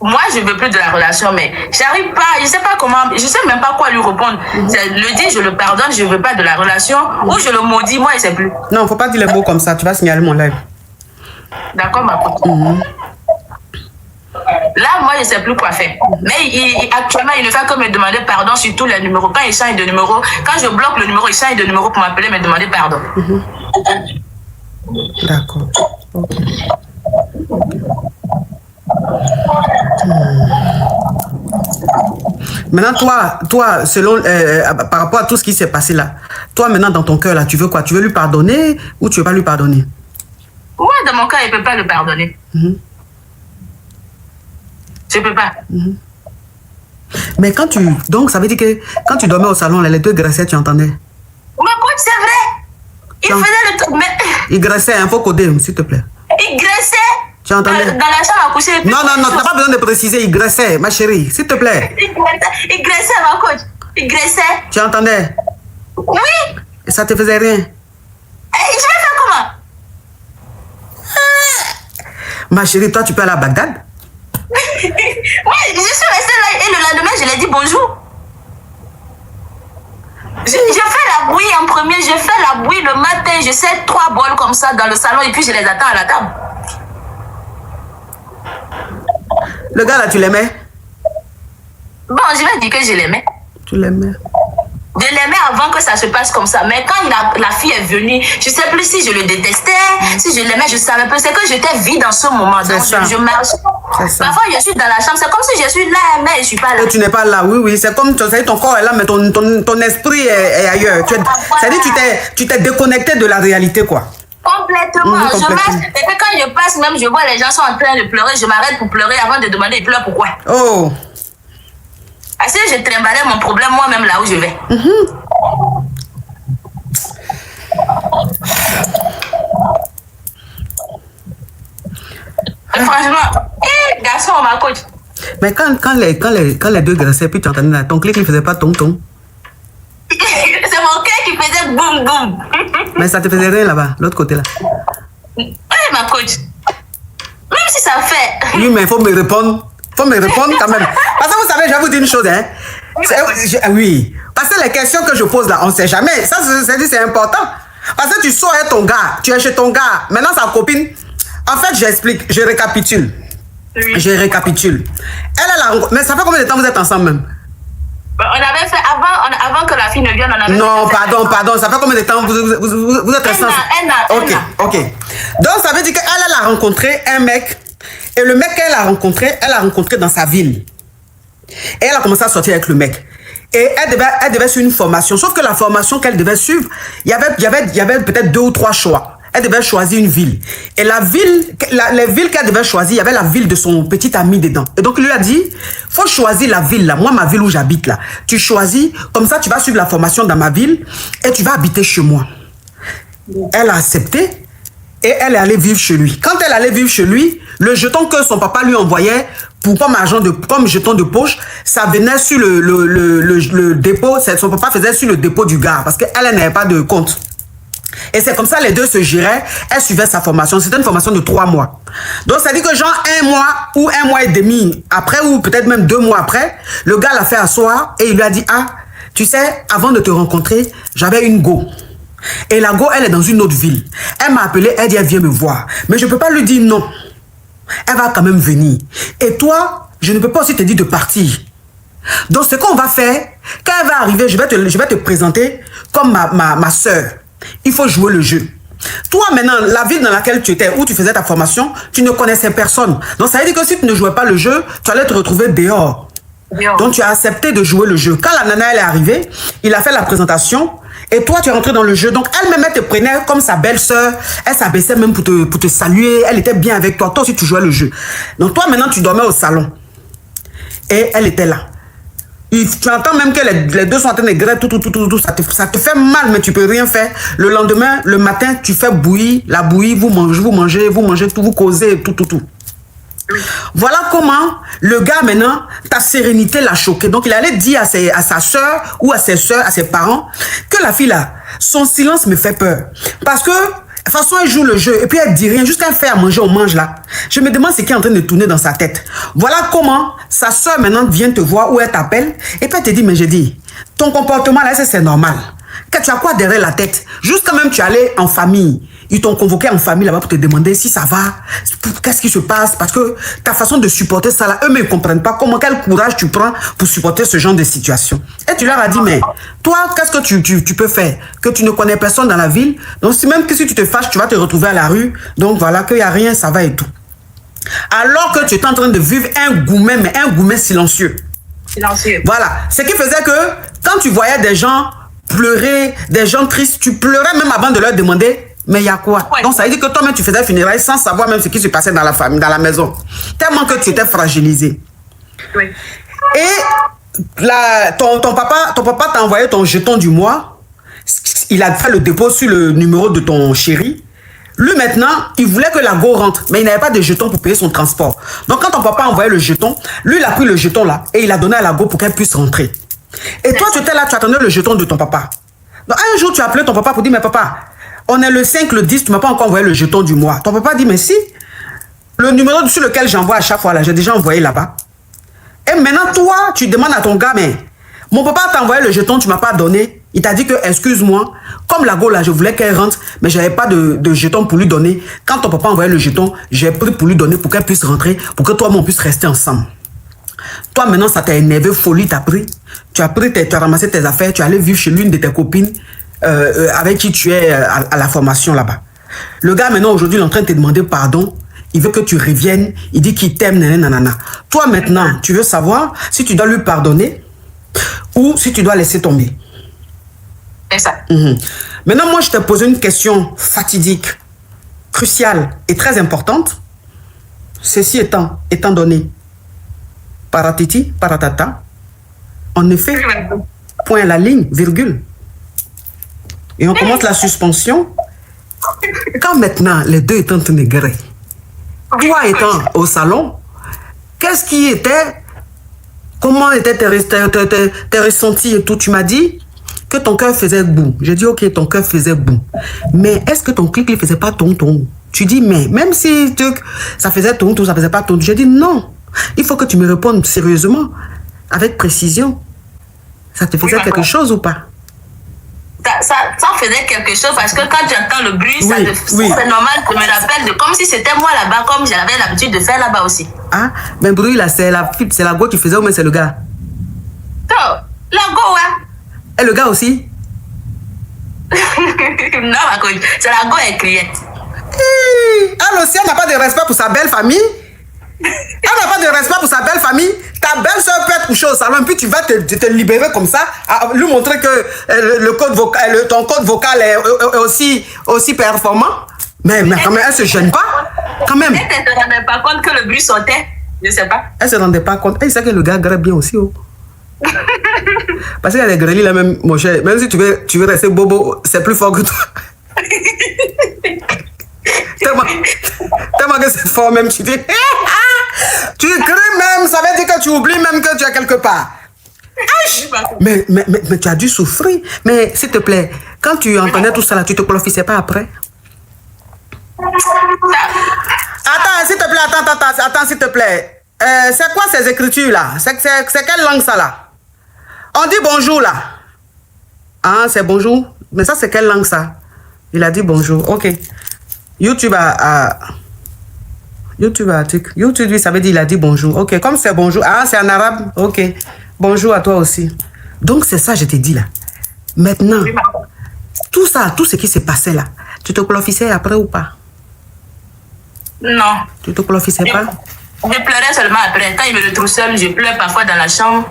moi, je veux plus de la relation, mais j'arrive pas, je sais pas comment, je sais même pas quoi lui répondre. Le dire, je le pardonne, je veux pas de la relation, ou je le maudis, moi, je sais plus. Non, faut pas dire les mots comme ça, tu vas signaler mon live. D'accord, ma coach. Là, moi, je sais plus quoi faire. Mais actuellement, il ne fait que me demander pardon sur tous les numéros. Quand il change de numéro, quand je bloque le numéro, il change de numéro pour m'appeler, me demander pardon. D'accord. Ok. Maintenant, toi, selon, par rapport à tout ce qui s'est passé là, toi, maintenant, dans ton cœur, là, tu veux quoi? Tu veux lui pardonner ou tu veux pas lui pardonner? Moi, dans mon cœur, il ne peut pas le pardonner. Je ne peux pas. Mais quand tu... Donc, ça veut dire que quand tu dormais au salon, là, les 2 graissaient, tu entendais? Ma coach, c'est vrai. Il faisait le truc. Mais... Il graissait, il faut coder, s'il te plaît. Il graissait. Tu entendais? Dans la chambre à coucher. Non, t'as pas besoin de préciser, il graissait, ma chérie, s'il te plaît. Il graissait, ma coach. Il graissait. Tu entendais? Oui. Et ça te faisait rien? Et je vais faire comment? Ma chérie, toi, tu peux aller à Bagdad? Moi, je suis restée là et le lendemain, je lui ai dit bonjour. Je fais la bouillie en premier, je fais la bouillie le matin, je sers 3 bols comme ça dans le salon et puis je les attends à la table. Le gars là, tu l'aimais? Bon, je vais dire que je l'aimais. Tu l'aimais? Je l'aimais avant que ça se passe comme ça. Mais quand la fille est venue, je ne sais plus si je le détestais, si je l'aimais, je savais plus. C'est que j'étais vide en ce moment. Donc je marche. Parfois, je suis dans la chambre. C'est comme si je suis là, mais je ne suis pas là. Et tu n'es pas là, oui. C'est comme ton corps est là, mais ton esprit est ailleurs. C'est-à-dire que tu t'es déconnecté de la réalité, quoi. Complètement. Je marche. Et que quand je passe, même, je vois les gens sont en train de pleurer. Je m'arrête pour pleurer avant de demander ils pleurent pourquoi. Oh. Parce que je trimballais mon problème moi-même là où je vais. Franchement, garçon, ma coach. Mais quand les 2 graissaient, puis tu entendais là, ton clic ne faisait pas ton. C'est mon cœur qui faisait boum boum. Mais ça te faisait rien là-bas, l'autre côté là. Oui, ma coach. Même si ça fait. Oui, mais il faut me répondre. Faut me répondre quand même. Parce que vous savez, je vais vous dire une chose, hein. Oui. Parce que les questions que je pose là, on ne sait jamais. Ça, c'est important. Parce que tu sors avec ton gars, tu es chez ton gars. Maintenant, sa copine. En fait, j'explique, je récapitule. Oui. Je récapitule. Mais ça fait combien de temps vous êtes ensemble même? On avait fait avant que la fille ne vienne, on avait non, fait. pardon. Ça fait combien de temps vous êtes ensemble? Un an. Ok. Donc, ça veut dire qu'elle a rencontré un mec. Et le mec qu'elle a rencontré dans sa ville. Et elle a commencé à sortir avec le mec. Et elle devait suivre une formation. Sauf que la formation qu'elle devait suivre, il y avait peut-être 2 ou 3 choix. Elle devait choisir une ville. Et les villes qu'elle devait choisir, il y avait la ville de son petit ami dedans. Et donc, il lui a dit, faut choisir la ville là. Moi, ma ville où j'habite là. Tu choisis, comme ça, tu vas suivre la formation dans ma ville et tu vas habiter chez moi. Elle a accepté et elle est allée vivre chez lui. Quand elle allait vivre chez lui, le jeton que son papa lui envoyait comme jeton de poche, ça venait sur le dépôt. Son papa faisait sur le dépôt du gars parce qu'elle n'avait pas de compte. Et c'est comme ça les 2 se géraient. Elle suivait sa formation. C'était une formation de 3 mois. Donc ça dit que genre 1 mois ou 1 mois et demi après, ou peut-être même 2 mois après, le gars l'a fait asseoir et il lui a dit, ah, tu sais, avant de te rencontrer, j'avais une go. Et la go, elle est dans une autre ville. Elle m'a appelé, elle dit, elle vient me voir. Mais je ne peux pas lui dire non. Elle va quand même venir. Et toi, je ne peux pas aussi te dire de partir. Donc ce qu'on va faire, quand elle va arriver, je vais te présenter comme ma soeur. Il faut jouer le jeu. Toi, maintenant, la ville dans laquelle tu étais, où tu faisais ta formation, tu ne connaissais personne. Donc, ça veut dire que si tu ne jouais pas le jeu, tu allais te retrouver dehors. Donc, tu as accepté de jouer le jeu. Quand la nana, elle est arrivée, il a fait la présentation Et toi, tu es rentré dans le jeu. Donc, elle-même, elle te prenait comme sa belle-sœur. Elle s'abaissait même pour te saluer. Elle était bien avec toi. Toi aussi, tu jouais le jeu. Donc, toi, maintenant, tu dormais au salon. Et elle était là. Tu entends même que les deux sont en train de grêler, tout. Ça te fait mal, mais tu peux rien faire. Le lendemain, le matin, tu fais bouillir, la bouillie, vous mangez tout, vous causez, tout. Voilà comment le gars, maintenant, ta sérénité l'a choqué. Donc, il allait dire à sa soeur ou à ses soeurs, à ses parents, que la fille là, son silence me fait peur. Parce que, de toute façon, elle joue le jeu et puis elle dit rien, juste qu'elle fait à manger, on mange là. Je me demande ce qui est en train de tourner dans sa tête. Voilà comment sa soeur maintenant vient te voir ou elle t'appelle et puis elle te dit, mais j'ai dit, ton comportement là, c'est normal. Que tu as quoi derrière la tête? Juste quand même tu allais en famille. Ils t'ont convoqué en famille là-bas pour te demander si ça va, qu'est-ce qui se passe, parce que ta façon de supporter ça là, eux-mêmes ne comprennent pas quel courage tu prends pour supporter ce genre de situation. Et tu leur as dit, mais toi, qu'est-ce que tu peux faire? Que tu ne connais personne dans la ville, donc si même que si tu te fâches, tu vas te retrouver à la rue, donc voilà, qu'il n'y a rien, ça va et tout. Alors que tu es en train de vivre un gourmet, mais un gourmet silencieux. Silencieux. Voilà, ce qui faisait que quand tu voyais des gens pleurer, des gens tristes, tu pleurais même avant de leur demander, mais il y a quoi? Ouais. Donc ça veut dire que toi-même tu faisais funérailles sans savoir même ce qui se passait dans la famille, dans la maison. Tellement que tu étais fragilisé. Oui. Et ton papa t'a envoyé ton jeton du mois. Il a fait le dépôt sur le numéro de ton chéri. Lui maintenant, il voulait que la go rentre, mais il n'avait pas de jeton pour payer son transport. Donc quand ton papa a envoyé le jeton, lui il a pris le jeton là et il a donné à la go pour qu'elle puisse rentrer. Et toi tu étais là, tu attendais le jeton de ton papa. Donc un jour tu as appelé ton papa pour dire, mais papa, on est le 5, le 10, tu ne m'as pas encore envoyé le jeton du mois. Ton papa dit, mais si, le numéro sur lequel j'envoie à chaque fois, là, j'ai déjà envoyé là-bas. Et maintenant, toi, tu demandes à ton gars, mais mon papa t'a envoyé le jeton, tu ne m'as pas donné. Il t'a dit que, excuse-moi, comme la go là, je voulais qu'elle rentre, mais je n'avais pas de jeton pour lui donner. Quand ton papa a envoyé le jeton, j'ai pris pour lui donner, pour qu'elle puisse rentrer, pour que toi, on puisse rester ensemble. Toi, maintenant, ça t'a énervé, folie, t'as pris. Tu as ramassé tes affaires, tu es allé vivre chez l'une de tes copines. Avec qui tu es à la formation là-bas. Le gars maintenant aujourd'hui il est en train de te demander pardon, il veut que tu reviennes, il dit qu'il t'aime, nanana. Toi maintenant tu veux savoir si tu dois lui pardonner ou si tu dois laisser tomber. C'est ça. Maintenant moi je t'ai posé une question fatidique, cruciale et très importante. Ceci étant donné, paratiti, paratata, en effet, point à la ligne, virgule. Et on commence la suspension. Quand maintenant, les deux étant en gré, toi étant au salon, qu'est-ce qui était, comment étaient tes ressentis et tout? Tu m'as dit que ton cœur faisait boum. J'ai dit, ok, ton cœur faisait boum. Mais est-ce que ton clic ne faisait pas ton? Tu dis, mais même si ça faisait ton, ça faisait pas ton. J'ai dit, non. Il faut que tu me répondes sérieusement, avec précision. Ça te faisait quelque chose ou pas? Ça faisait quelque chose parce que quand j'entends le bruit, c'est normal que je me rappelle de comme si c'était moi là-bas, comme j'avais l'habitude de faire là-bas aussi. Ah, mais bruit là, c'est la go qui faisait ou mais c'est le gars? Non, la go, ouais. Et le gars aussi? Non, ma coach, c'est la go et criette. Alors, si elle n'a pas de respect pour sa belle famille, elle n'a pas de respect pour sa belle famille, ta belle-soeur peut être couchée au salon, puis tu vas te libérer comme ça, à lui montrer que ton code vocal est aussi performant. Mais quand même, elle se gêne pas. Quand même. Elle ne se rendait pas compte que le bruit sortait. Je ne sais pas. Elle se rendait pas compte. Elle sait que le gars grève bien aussi. Oh. Parce qu'il y a des grêlis là même, mon cher. Même si tu veux rester bobo, c'est plus fort que toi. tellement que c'est fort même, tu dis. Tu cries même, ça veut dire que tu oublies même que tu es quelque part. Mais tu as dû souffrir. Mais s'il te plaît, quand tu entendais tout ça là, tu te profissais pas après? Attends, s'il te plaît, attends, s'il te plaît. C'est quoi ces écritures là? C'est quelle langue ça là? On dit bonjour là. Ah, c'est bonjour. Mais ça, c'est quelle langue ça? Il a dit bonjour. Ok. YouTube lui, ça veut dire il a dit bonjour. Ok, comme c'est bonjour. Ah, c'est en arabe. Ok. Bonjour à toi aussi. Donc, c'est ça, je t'ai dit là. Maintenant, tout ça, tout ce qui s'est passé là, tu te profissais après ou pas? Non. Tu te profissais pas? Je pleurais seulement après. Quand il me retrouve seul, je pleure parfois dans la chambre.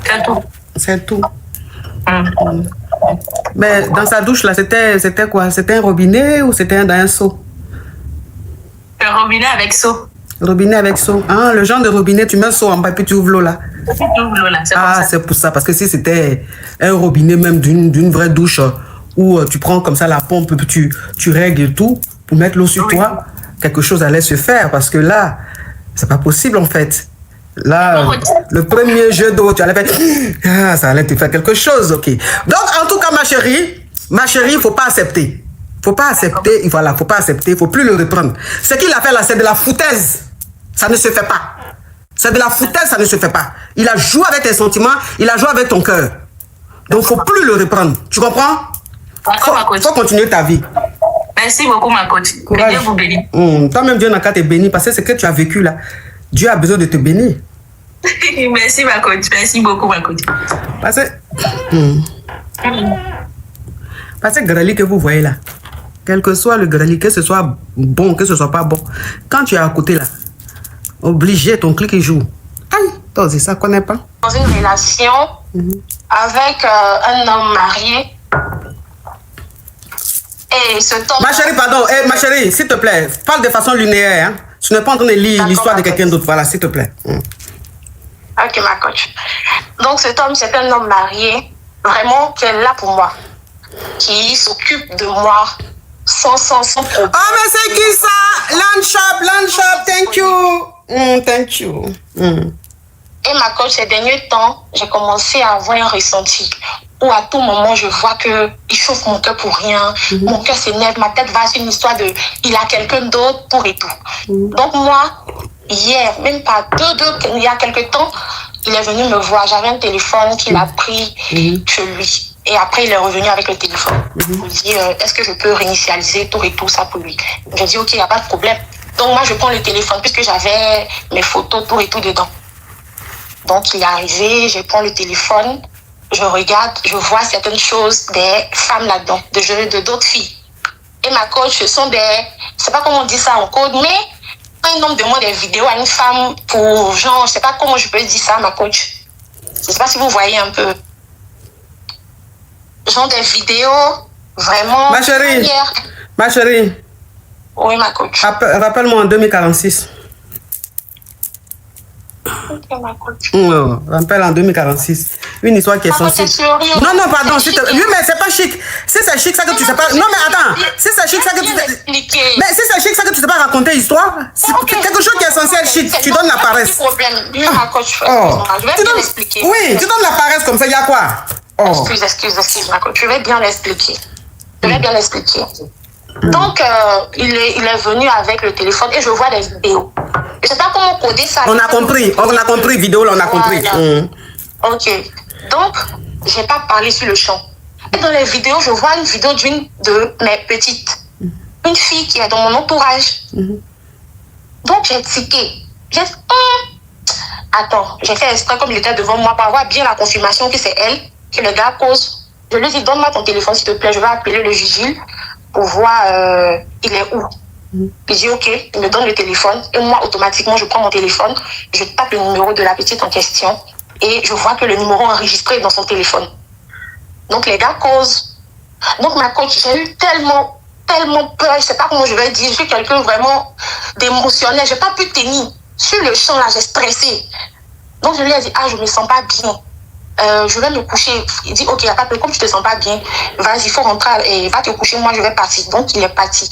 C'est tout. C'est tout. Mais dans sa douche, là, c'était quoi? C'était un robinet ou c'était dans un seau? Un robinet avec seau. Robinet avec seau. Ah, le genre de robinet, tu mets un seau en bas et puis tu ouvres l'eau là. Tu ouvres l'eau là, c'est comme Ah, ça. c'est pour ça. Parce que si c'était un robinet même d'une vraie douche où tu prends comme ça la pompe, puis tu règles et tout pour mettre l'eau sur toi, quelque chose allait se faire. Parce que là, c'est pas possible en fait. Là, le premier jeu d'eau, tu allais faire... Ah, ça allait te faire quelque chose, ok. Donc, en tout cas, ma chérie, il faut pas accepter. Faut pas accepter, voilà, faut pas accepter, faut plus le reprendre. Ce qu'il a fait là, c'est de la foutaise. Ça ne se fait pas. C'est de la foutaise, ça ne se fait pas. Il a joué avec tes sentiments, il a joué avec ton cœur. Donc, faut plus le reprendre. Tu comprends? Faut continuer ta vie. Merci beaucoup, ma coach. Que Dieu vous bénisse. Toi-même, Dieu n'a qu'à te bénir parce que ce que tu as vécu là, Dieu a besoin de te bénir. Merci, ma coach. Merci beaucoup, ma coach. Parce que Grali que vous voyez là, quel que soit le Grali, que ce soit bon, que ce soit pas bon, quand tu es à côté là, obligé, ton clic il joue. Aïe, toi ça connaît pas. Dans une relation avec un homme marié. Et ce temps. Ma chérie, pardon, ma chérie, s'il te plaît, parle de façon linéaire. Hein. Tu n'es pas en train de lire l'histoire de quelqu'un d'autre. Voilà, s'il te plaît. Ok, ma coach. Donc cet homme, c'est un homme marié, vraiment, qui est là pour moi. Qui s'occupe de moi sans problème. Oh, mais c'est qui ça? Land shop, thank you. Thank you. Et ma coach, ces derniers temps, j'ai commencé à avoir un ressenti où à tout moment, je vois qu'il chauffe mon cœur pour rien. Mon cœur s'énerve, ma tête va sur une histoire de il a quelqu'un d'autre pour et tout. Donc moi, hier, même pas il y a quelques temps, il est venu me voir. J'avais un téléphone qu'il a pris chez lui. Et après, il est revenu avec le téléphone. Il me dit, est-ce que je peux réinitialiser tout et tout ça pour lui? J'ai dit, ok, il n'y a pas de problème. Donc moi, je prends le téléphone puisque j'avais mes photos tout et tout dedans. Donc il est arrivé, je prends le téléphone, je regarde, je vois certaines choses des femmes là-dedans, de d'autres filles. Et ma coach, ce sont des... Je sais pas comment on dit ça en code, mais quand un homme demande des vidéos à une femme pour genre, je sais pas comment je peux dire ça, ma coach. Je sais pas si vous voyez un peu. Genre des vidéos vraiment... Ma chérie. Oui, ma coach. Rappelle-moi en 2046. Ok, ma coach. Rappelle en 2046. Une histoire qui est sensible. Non, pardon. Oui, mais c'est pas chic. Si c'est chic, ça que tu sais pas... Non, mais attends. Si c'est chic, ça que tu sais... Mais si c'est chic, ça que tu sais pas raconter l'histoire, c'est quelque chose qui est censé être chic. Tu donnes la paresse. Pas de problème. Ma coach. Je vais bien l'expliquer. Oui, tu donnes la paresse comme ça, il y a quoi? Excuse, ma coach. Je vais bien l'expliquer. Donc, il est venu avec le téléphone et je vois des vidéos. Je ne sais pas comment coder ça. On a compris, vidéo, là, on a compris. Ok. Donc, je n'ai pas parlé sur le champ. Et dans les vidéos, je vois une vidéo d'une de mes petites. Une fille qui est dans mon entourage. Donc, j'ai tiqué. Attends, j'ai fait exprès comme il était devant moi pour avoir bien la confirmation que c'est elle, que le gars cause. Je lui dis, donne-moi ton téléphone, s'il te plaît. Je vais appeler le vigile pour voir il est où. Il dit ok, il me donne le téléphone et moi automatiquement je prends mon téléphone, je tape le numéro de la petite en question et je vois que le numéro est enregistré dans son téléphone. Donc les gars causent. Donc ma coach, j'ai eu tellement peur, je sais pas comment je vais dire, je suis quelqu'un vraiment d'émotionnel, j'ai pas pu tenir. Sur le champ là, j'ai stressé. Donc je lui ai dit je me sens pas bien. Je vais me coucher. Il dit ok, y a pas de problème, comme tu te sens pas bien, vas-y, il faut rentrer et va te coucher, moi je vais partir. Donc il est parti.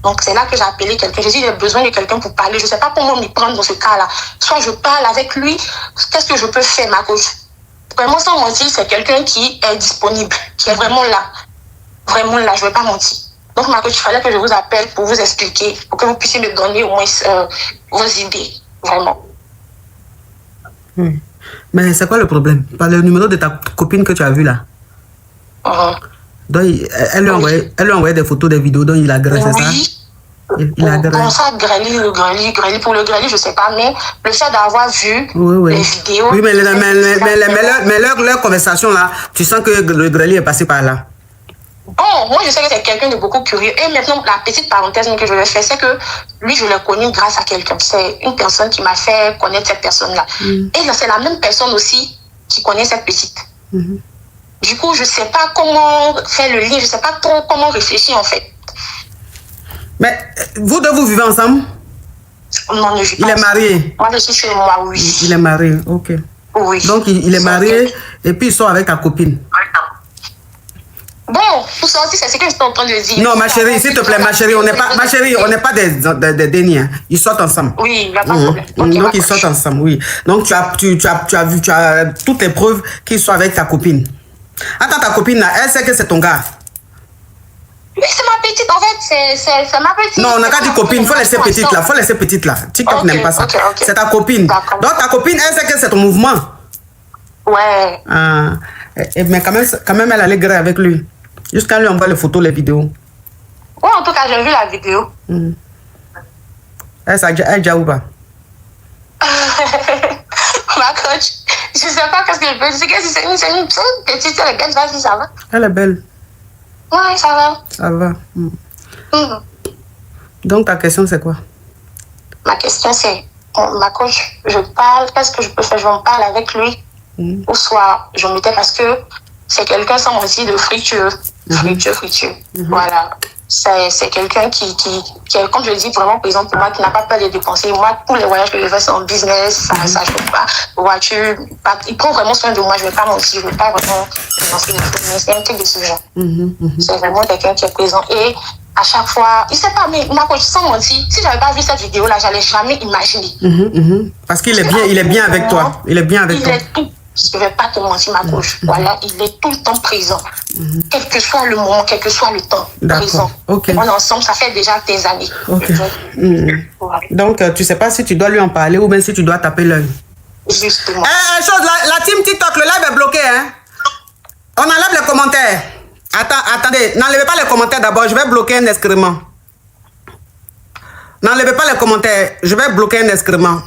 Donc c'est là que j'ai appelé quelqu'un. J'ai dit j'ai besoin de quelqu'un pour parler. Je ne sais pas comment m'y prendre dans ce cas-là. Soit je parle avec lui, qu'est-ce que je peux faire, ma coach? Vraiment sans mentir, c'est quelqu'un qui est disponible, qui est vraiment là. Vraiment là, je ne vais pas mentir. Donc ma coach, il fallait que je vous appelle pour vous expliquer, pour que vous puissiez me donner au moins vos idées. Vraiment. Mais c'est quoi le problème? Par le numéro de ta copine que tu as vu là. Donc, elle lui a envoyé des photos, des vidéos, donc il a agressé ça. Il a agressé. Bon, ça, grêli, pour le grêli, je sais pas, mais le fait d'avoir vu les vidéos. Oui, mais leur conversation là, tu sens que le grêli est passé par là. Bon, moi je sais que c'est quelqu'un de beaucoup curieux. Et maintenant, la petite parenthèse que je vais faire, c'est que lui, je l'ai connu grâce à quelqu'un. C'est une personne qui m'a fait connaître cette personne-là. Et c'est la même personne aussi qui connaît cette petite. Du coup, je ne sais pas comment faire le lien, je ne sais pas trop comment réfléchir en fait. Mais vous deux, vous vivez ensemble? Non, je Il est marié? Moi, je suis chez moi, oui. Il est marié, ok. Oui. Donc, il est marié et puis il sort avec ta copine. Bon, pour sortir, c'est ce que je suis en train de dire. Non, ma chérie, s'il te plaît, ma chérie, on n'est pas des dénis. Hein. Ils sortent ensemble. Oui, il n'y a pas de problème. Okay, donc, ils sortent ensemble, oui. Donc, tu as toutes les preuves qu'ils sont avec ta copine. Attends, ta copine, là, elle sait que c'est ton gars. Oui, c'est ma petite, en fait, c'est ma petite. Non, on n'a qu'à dire copine, il faut laisser petite là, TikTok n'aime pas ça. C'est ta copine. Donc, ta copine, elle sait que c'est ton mouvement. Ouais. Ah. Mais quand même, elle allait gré avec lui. Jusqu'à lui envoie les photos, les vidéos. Ouais, en tout cas, j'ai vu la vidéo. Elle déjà ou pas? Ma coach, je sais pas qu'est-ce que je peux dire. C'est une petite, elle est belle, vas-y, ça va. Elle est belle. Ouais, ça va. Ça va. Donc, ta question, c'est quoi? Ma question, c'est, ma coach, je parle, qu'est-ce que je peux faire? Je en parle avec lui. Ou soit, je me tais parce que c'est quelqu'un sans mentir de fructueux. Fructueux. Voilà. C'est quelqu'un qui est, comme je dis, vraiment présent pour moi, qui n'a pas peur de dépenser. Moi, tous les voyages que je fais, c'est en business, ça chauffe pas. Voiture, il prend vraiment soin de moi, je ne vais pas mentir, je ne vais pas vraiment dépenser des trucs, mais c'est un truc de ce genre. C'est vraiment quelqu'un qui est présent. Et à chaque fois, il ne sait pas, mais ma coach, sans mentir, si je n'avais pas vu cette vidéo-là, je n'allais jamais imaginer. Parce qu'il est bien avec toi. Il est bien avec toi. Il est tout. Je ne vais pas te mentir, ma coach. Voilà, il est tout le temps présent. Quel que soit le moment, quel que soit le temps, présent. Okay. On est ensemble, ça fait déjà des années. Okay. Donc, tu ne sais pas si tu dois lui en parler ou bien si tu dois taper l'œil. Justement. La team TikTok, le live est bloqué. Hein? On enlève les commentaires. Attendez, n'enlevez pas les commentaires d'abord. Je vais bloquer un excrément. N'enlevez pas les commentaires. Je vais bloquer un excrément.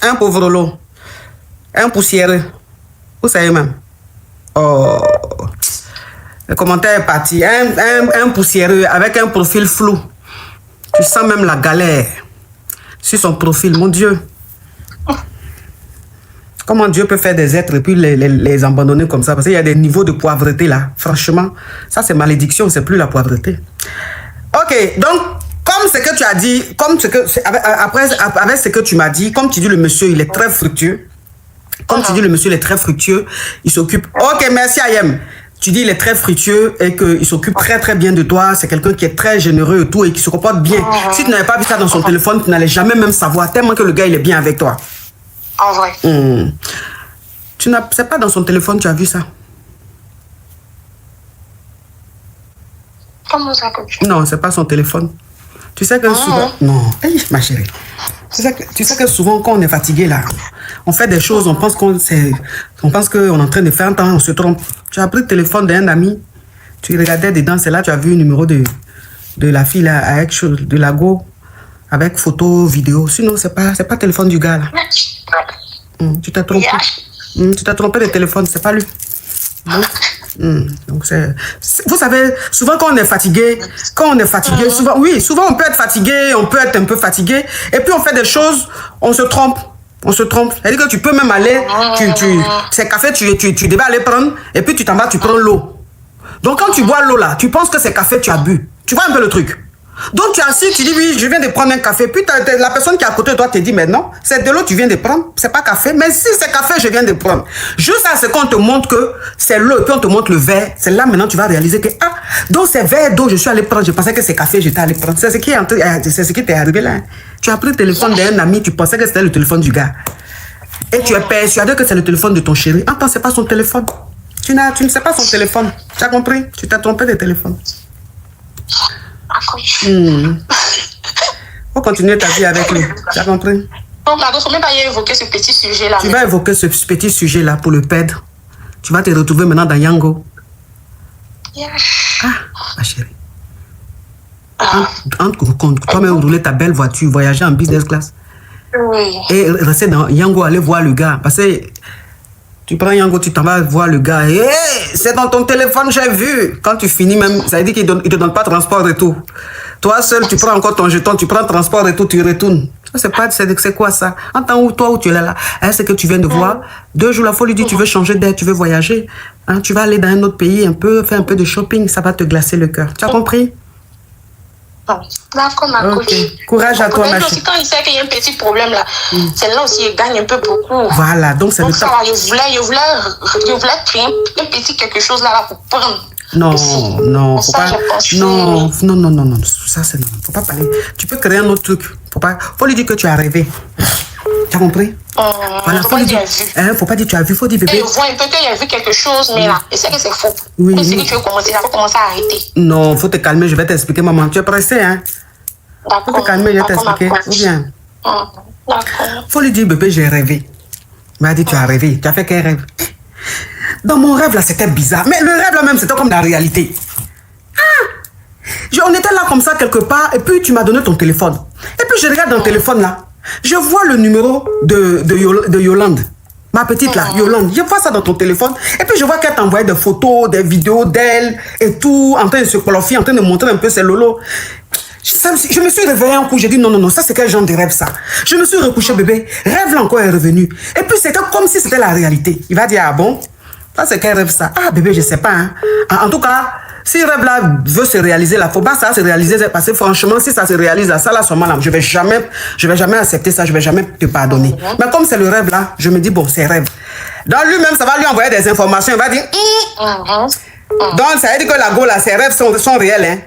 Un pauvre lot. Un poussiéreux. Vous savez même. Oh. Le commentaire est parti. Un poussiéreux avec un profil flou. Tu sens même la galère sur son profil. Mon Dieu. Comment Dieu peut faire des êtres et puis les abandonner comme ça? Parce qu'il y a des niveaux de poivreté là. Franchement, ça c'est malédiction, c'est plus la poivreté. Ok, donc, comme ce que tu as dit, avec ce que tu m'as dit, comme tu dis, le monsieur, il est très fructueux. Comme tu dis, le monsieur, il est très fructueux. Il s'occupe... Ok, merci Ayem. Tu dis, il est très fructueux et qu'il s'occupe très très bien de toi. C'est quelqu'un qui est très généreux et tout et qui se comporte bien. Si tu n'avais pas vu ça dans son téléphone, tu n'allais jamais même savoir, tellement que le gars, il est bien avec toi. En vrai. C'est pas dans son téléphone, tu as vu ça? Comment ça, coach? Non, c'est pas son téléphone. Tu sais que souvent... Non, hey, ma chérie. Tu sais que souvent, quand on est fatigué, là, on fait des choses, on pense qu'on est en train de faire un temps, on se trompe. Tu as pris le téléphone d'un ami, tu regardais dedans, c'est là tu as vu le numéro de la fille, là, avec de Lago, avec photo, vidéo. Sinon, c'est pas le téléphone du gars, là. Tu t'es trompé. Tu t'es trompé de téléphone, c'est pas lui. Donc vous savez, souvent quand on est fatigué, souvent on peut être fatigué, on peut être un peu fatigué, et puis on fait des choses, on se trompe. C'est-à-dire que tu peux même aller, ces cafés, tu devais aller prendre, et puis tu t'en vas, tu prends l'eau. Donc quand tu bois l'eau là, tu penses que c'est café, tu as bu. Tu vois un peu le truc. Donc tu es assis, tu dis oui, je viens de prendre un café. Puis la personne qui est à côté de toi te dit mais non, c'est de l'eau que tu viens de prendre, c'est pas café. Mais si c'est café, je viens de prendre. Juste à ce qu'on te montre que c'est l'eau et puis on te montre le verre. C'est là maintenant tu vas réaliser que donc c'est verre d'eau je suis allé prendre. Je pensais que c'est café, j'étais allé prendre. C'est ce qui t'est arrivé là. Tu as pris le téléphone d'un ami, tu pensais que c'était le téléphone du gars. Et tu es persuadé que c'est le téléphone de ton chéri. Attends, c'est pas son téléphone. Tu ne sais pas son téléphone. Tu as compris? Tu t'es trompé de téléphone. Faut continuer ta vie avec lui. Tu as compris? Donc, il ne faut même pas y évoquer ce petit sujet-là. Tu vas évoquer ce petit sujet-là pour le perdre. Tu vas te retrouver maintenant dans Yango. Ma chérie. Toi-même rouler ta belle voiture, voyager en business class. Oui. Et rester dans Yango, aller voir le gars. Parce que tu prends Yango, tu t'en vas voir le gars. Hey, c'est dans ton téléphone, j'ai vu. Quand tu finis même, ça veut dire qu'il ne te donne pas transport et tout. Toi seul, tu prends encore ton jeton, tu prends transport et tout, tu retournes. C'est quoi ça? En temps où toi, où tu es là, hein, c'est que tu viens de voir. 2 jours, la folie dit, tu veux changer d'air, tu veux voyager. Hein, tu vas aller dans un autre pays un peu, faire un peu de shopping, ça va te glacer le cœur. Tu as compris? D'accord, ma coach. Courage à toi, ma chérie. Quand il sait qu'il y a un petit problème là, celle-là aussi, il gagne un peu beaucoup. Voilà, donc c'est le temps. Je voulais créer un petit quelque chose là pour prendre. Non, faut pas. Non, ça c'est non. Faut pas parler. Tu peux créer un autre truc. Faut lui dire que tu as rêvé. Tu as compris? Voilà, faut lui dire. Faut pas dire tu as vu, faut dire bébé. Et voit un peu qu'il a vu quelque chose, mais là, je sais que c'est faux. Oui. C'est que tu veux commencer, il faut commencer à arrêter. Non, faut te calmer, je vais t'expliquer, maman. Tu es pressée, hein? D'accord. Faut te calmer, je vais t'expliquer. Ou bien? D'accord. Faut lui dire bébé, j'ai rêvé. Il m'a dit tu as rêvé. Tu as fait quel rêve? Dans mon rêve là, c'était bizarre. Mais le rêve là même, c'était comme la réalité. On était là comme ça quelque part, et puis tu m'as donné ton téléphone. Et puis je regarde dans le téléphone là, je vois le numéro de Yolande. Ma petite là, Yolande. Je vois ça dans ton téléphone. Et puis je vois qu'elle t'envoyait des photos, des vidéos d'elle et tout, en train de se qualifier, en train de montrer un peu ses lolos. Je me suis réveillée un coup, j'ai dit non, ça c'est quel genre de rêve ça? Je me suis recouché bébé, rêve là encore est revenu. Et puis c'était comme si c'était la réalité. Il va dire ah bon? Ça c'est quel rêve ça? Ah bébé, je sais pas. Hein. En tout cas, si le rêve là veut se réaliser là, faut pas ça se réaliser parce que franchement, si ça se réalise là, ça là seulement là, je vais jamais accepter ça, je vais jamais te pardonner. Mais comme c'est le rêve là, je me dis bon, c'est rêve. Dans lui-même, ça va lui envoyer des informations, il va dire donc ça veut dire que la go là, ses rêves sont réels, hein.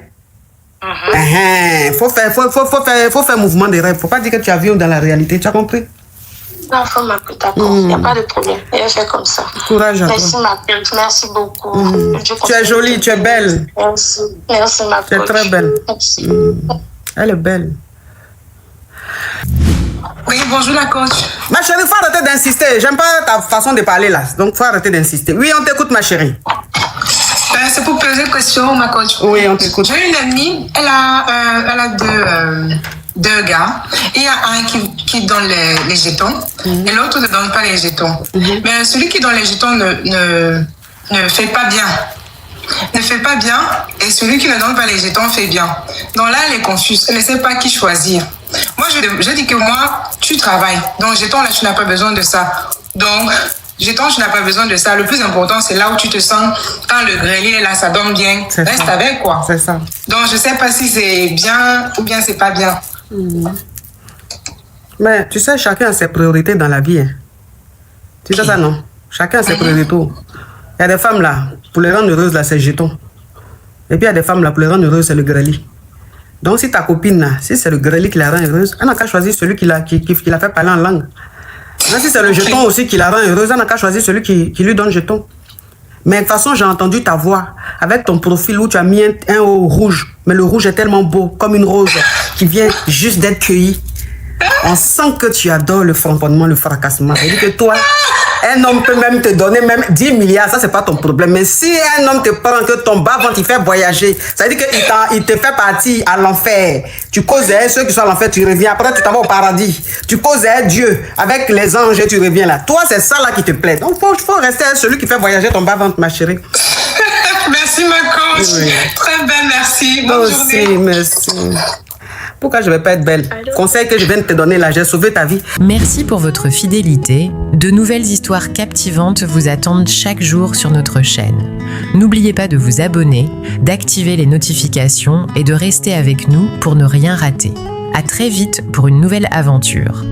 Faut faire mouvement des rêves. Faut pas dire que tu as vu dans la réalité. Tu as compris? Non, faut m'appeler, d'accord. Il n'y a pas de problème. Il va faire comme ça. Courage à toi. Merci, ma belle. Merci beaucoup. Tu es jolie, tu es belle. Merci. Merci, ma belle. Tu es très belle. Merci. Elle est belle. Oui, bonjour la coach. Ma chérie, faut arrêter d'insister. J'aime pas ta façon de parler là. Donc, faut arrêter d'insister. Oui, on t'écoute, ma chérie. C'est pour poser une question, ma coach. Oui, on t'écoute. J'ai une amie, elle a deux gars. Il y a un qui donne les jetons et l'autre ne donne pas les jetons. Mais celui qui donne les jetons ne fait pas bien. Ne fait pas bien et celui qui ne donne pas les jetons fait bien. Donc là, elle est confuse. Elle ne sait pas qui choisir. Moi, je dis que moi, tu travailles. Donc, jetons, là, tu n'as pas besoin de ça. Donc, jetons, tu n'as pas besoin de ça. Le plus important, c'est là où tu te sens. Quand le grelier est là, ça donne bien. Reste avec, quoi. C'est ça. Donc, je ne sais pas si c'est bien ou bien c'est pas bien. Mais tu sais, chacun a ses priorités dans la vie. Hein. Tu sais ça, non? Chacun a ses priorités. Il y a des femmes là, pour les rendre heureuses, là, c'est jeton. Et puis il y a des femmes là, pour les rendre heureuses, c'est le grelier. Donc si ta copine là, si c'est le grelier qui la rend heureuse, elle n'a qu'à choisir celui qui la fait parler en langue. Même si c'est le jeton aussi qui la rend heureuse, elle n'a qu'à choisir celui qui lui donne jeton. Mais de toute façon, j'ai entendu ta voix avec ton profil où tu as mis un haut rouge. Mais le rouge est tellement beau, comme une rose qui vient juste d'être cueillie. On sent que tu adores le framponnement, le fracassement. C'est-à-dire que toi, un homme peut même te donner même 10 milliards, ça c'est pas ton problème. Mais si un homme te prend que ton bas-ventre, il fait voyager, ça veut dire qu'il te fait partir à l'enfer. Tu causes avec ceux qui sont à l'enfer, tu reviens. Après, tu t'en vas au paradis. Tu causes avec Dieu, avec les anges et tu reviens là. Toi, c'est ça là qui te plaît. Donc, il faut rester avec celui qui fait voyager ton bas-ventre, ma chérie. Merci, ma coach. Oui. Très belle, merci. Bonne journée. Merci. Pourquoi je ne vais pas être belle? Conseil que je viens de te donner là, j'ai sauvé ta vie. Merci pour votre fidélité. De nouvelles histoires captivantes vous attendent chaque jour sur notre chaîne. N'oubliez pas de vous abonner, d'activer les notifications et de rester avec nous pour ne rien rater. À très vite pour une nouvelle aventure.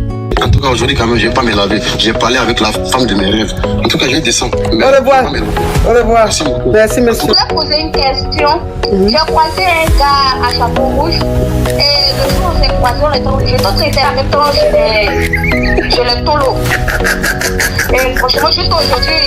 En tout cas, aujourd'hui, quand même, je ne vais pas me laver. J'ai parlé avec la femme de mes rêves. En tout cas, je vais descendre. Au revoir. Au revoir. Merci beaucoup. Merci, monsieur. Je voulais poser une question. J'ai croisé un gars à chapeau rouge. Et le jour où on s'est croisé, j'ai tout traité en même temps chez le tolo. Et franchement, juste aujourd'hui,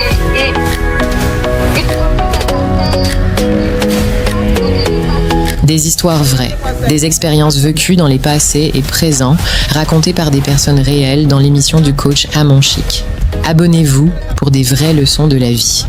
Des histoires vraies, des expériences vécues dans les passés et présents, racontées par des personnes réelles dans l'émission du coach Amon Chic. Abonnez-vous pour des vraies leçons de la vie.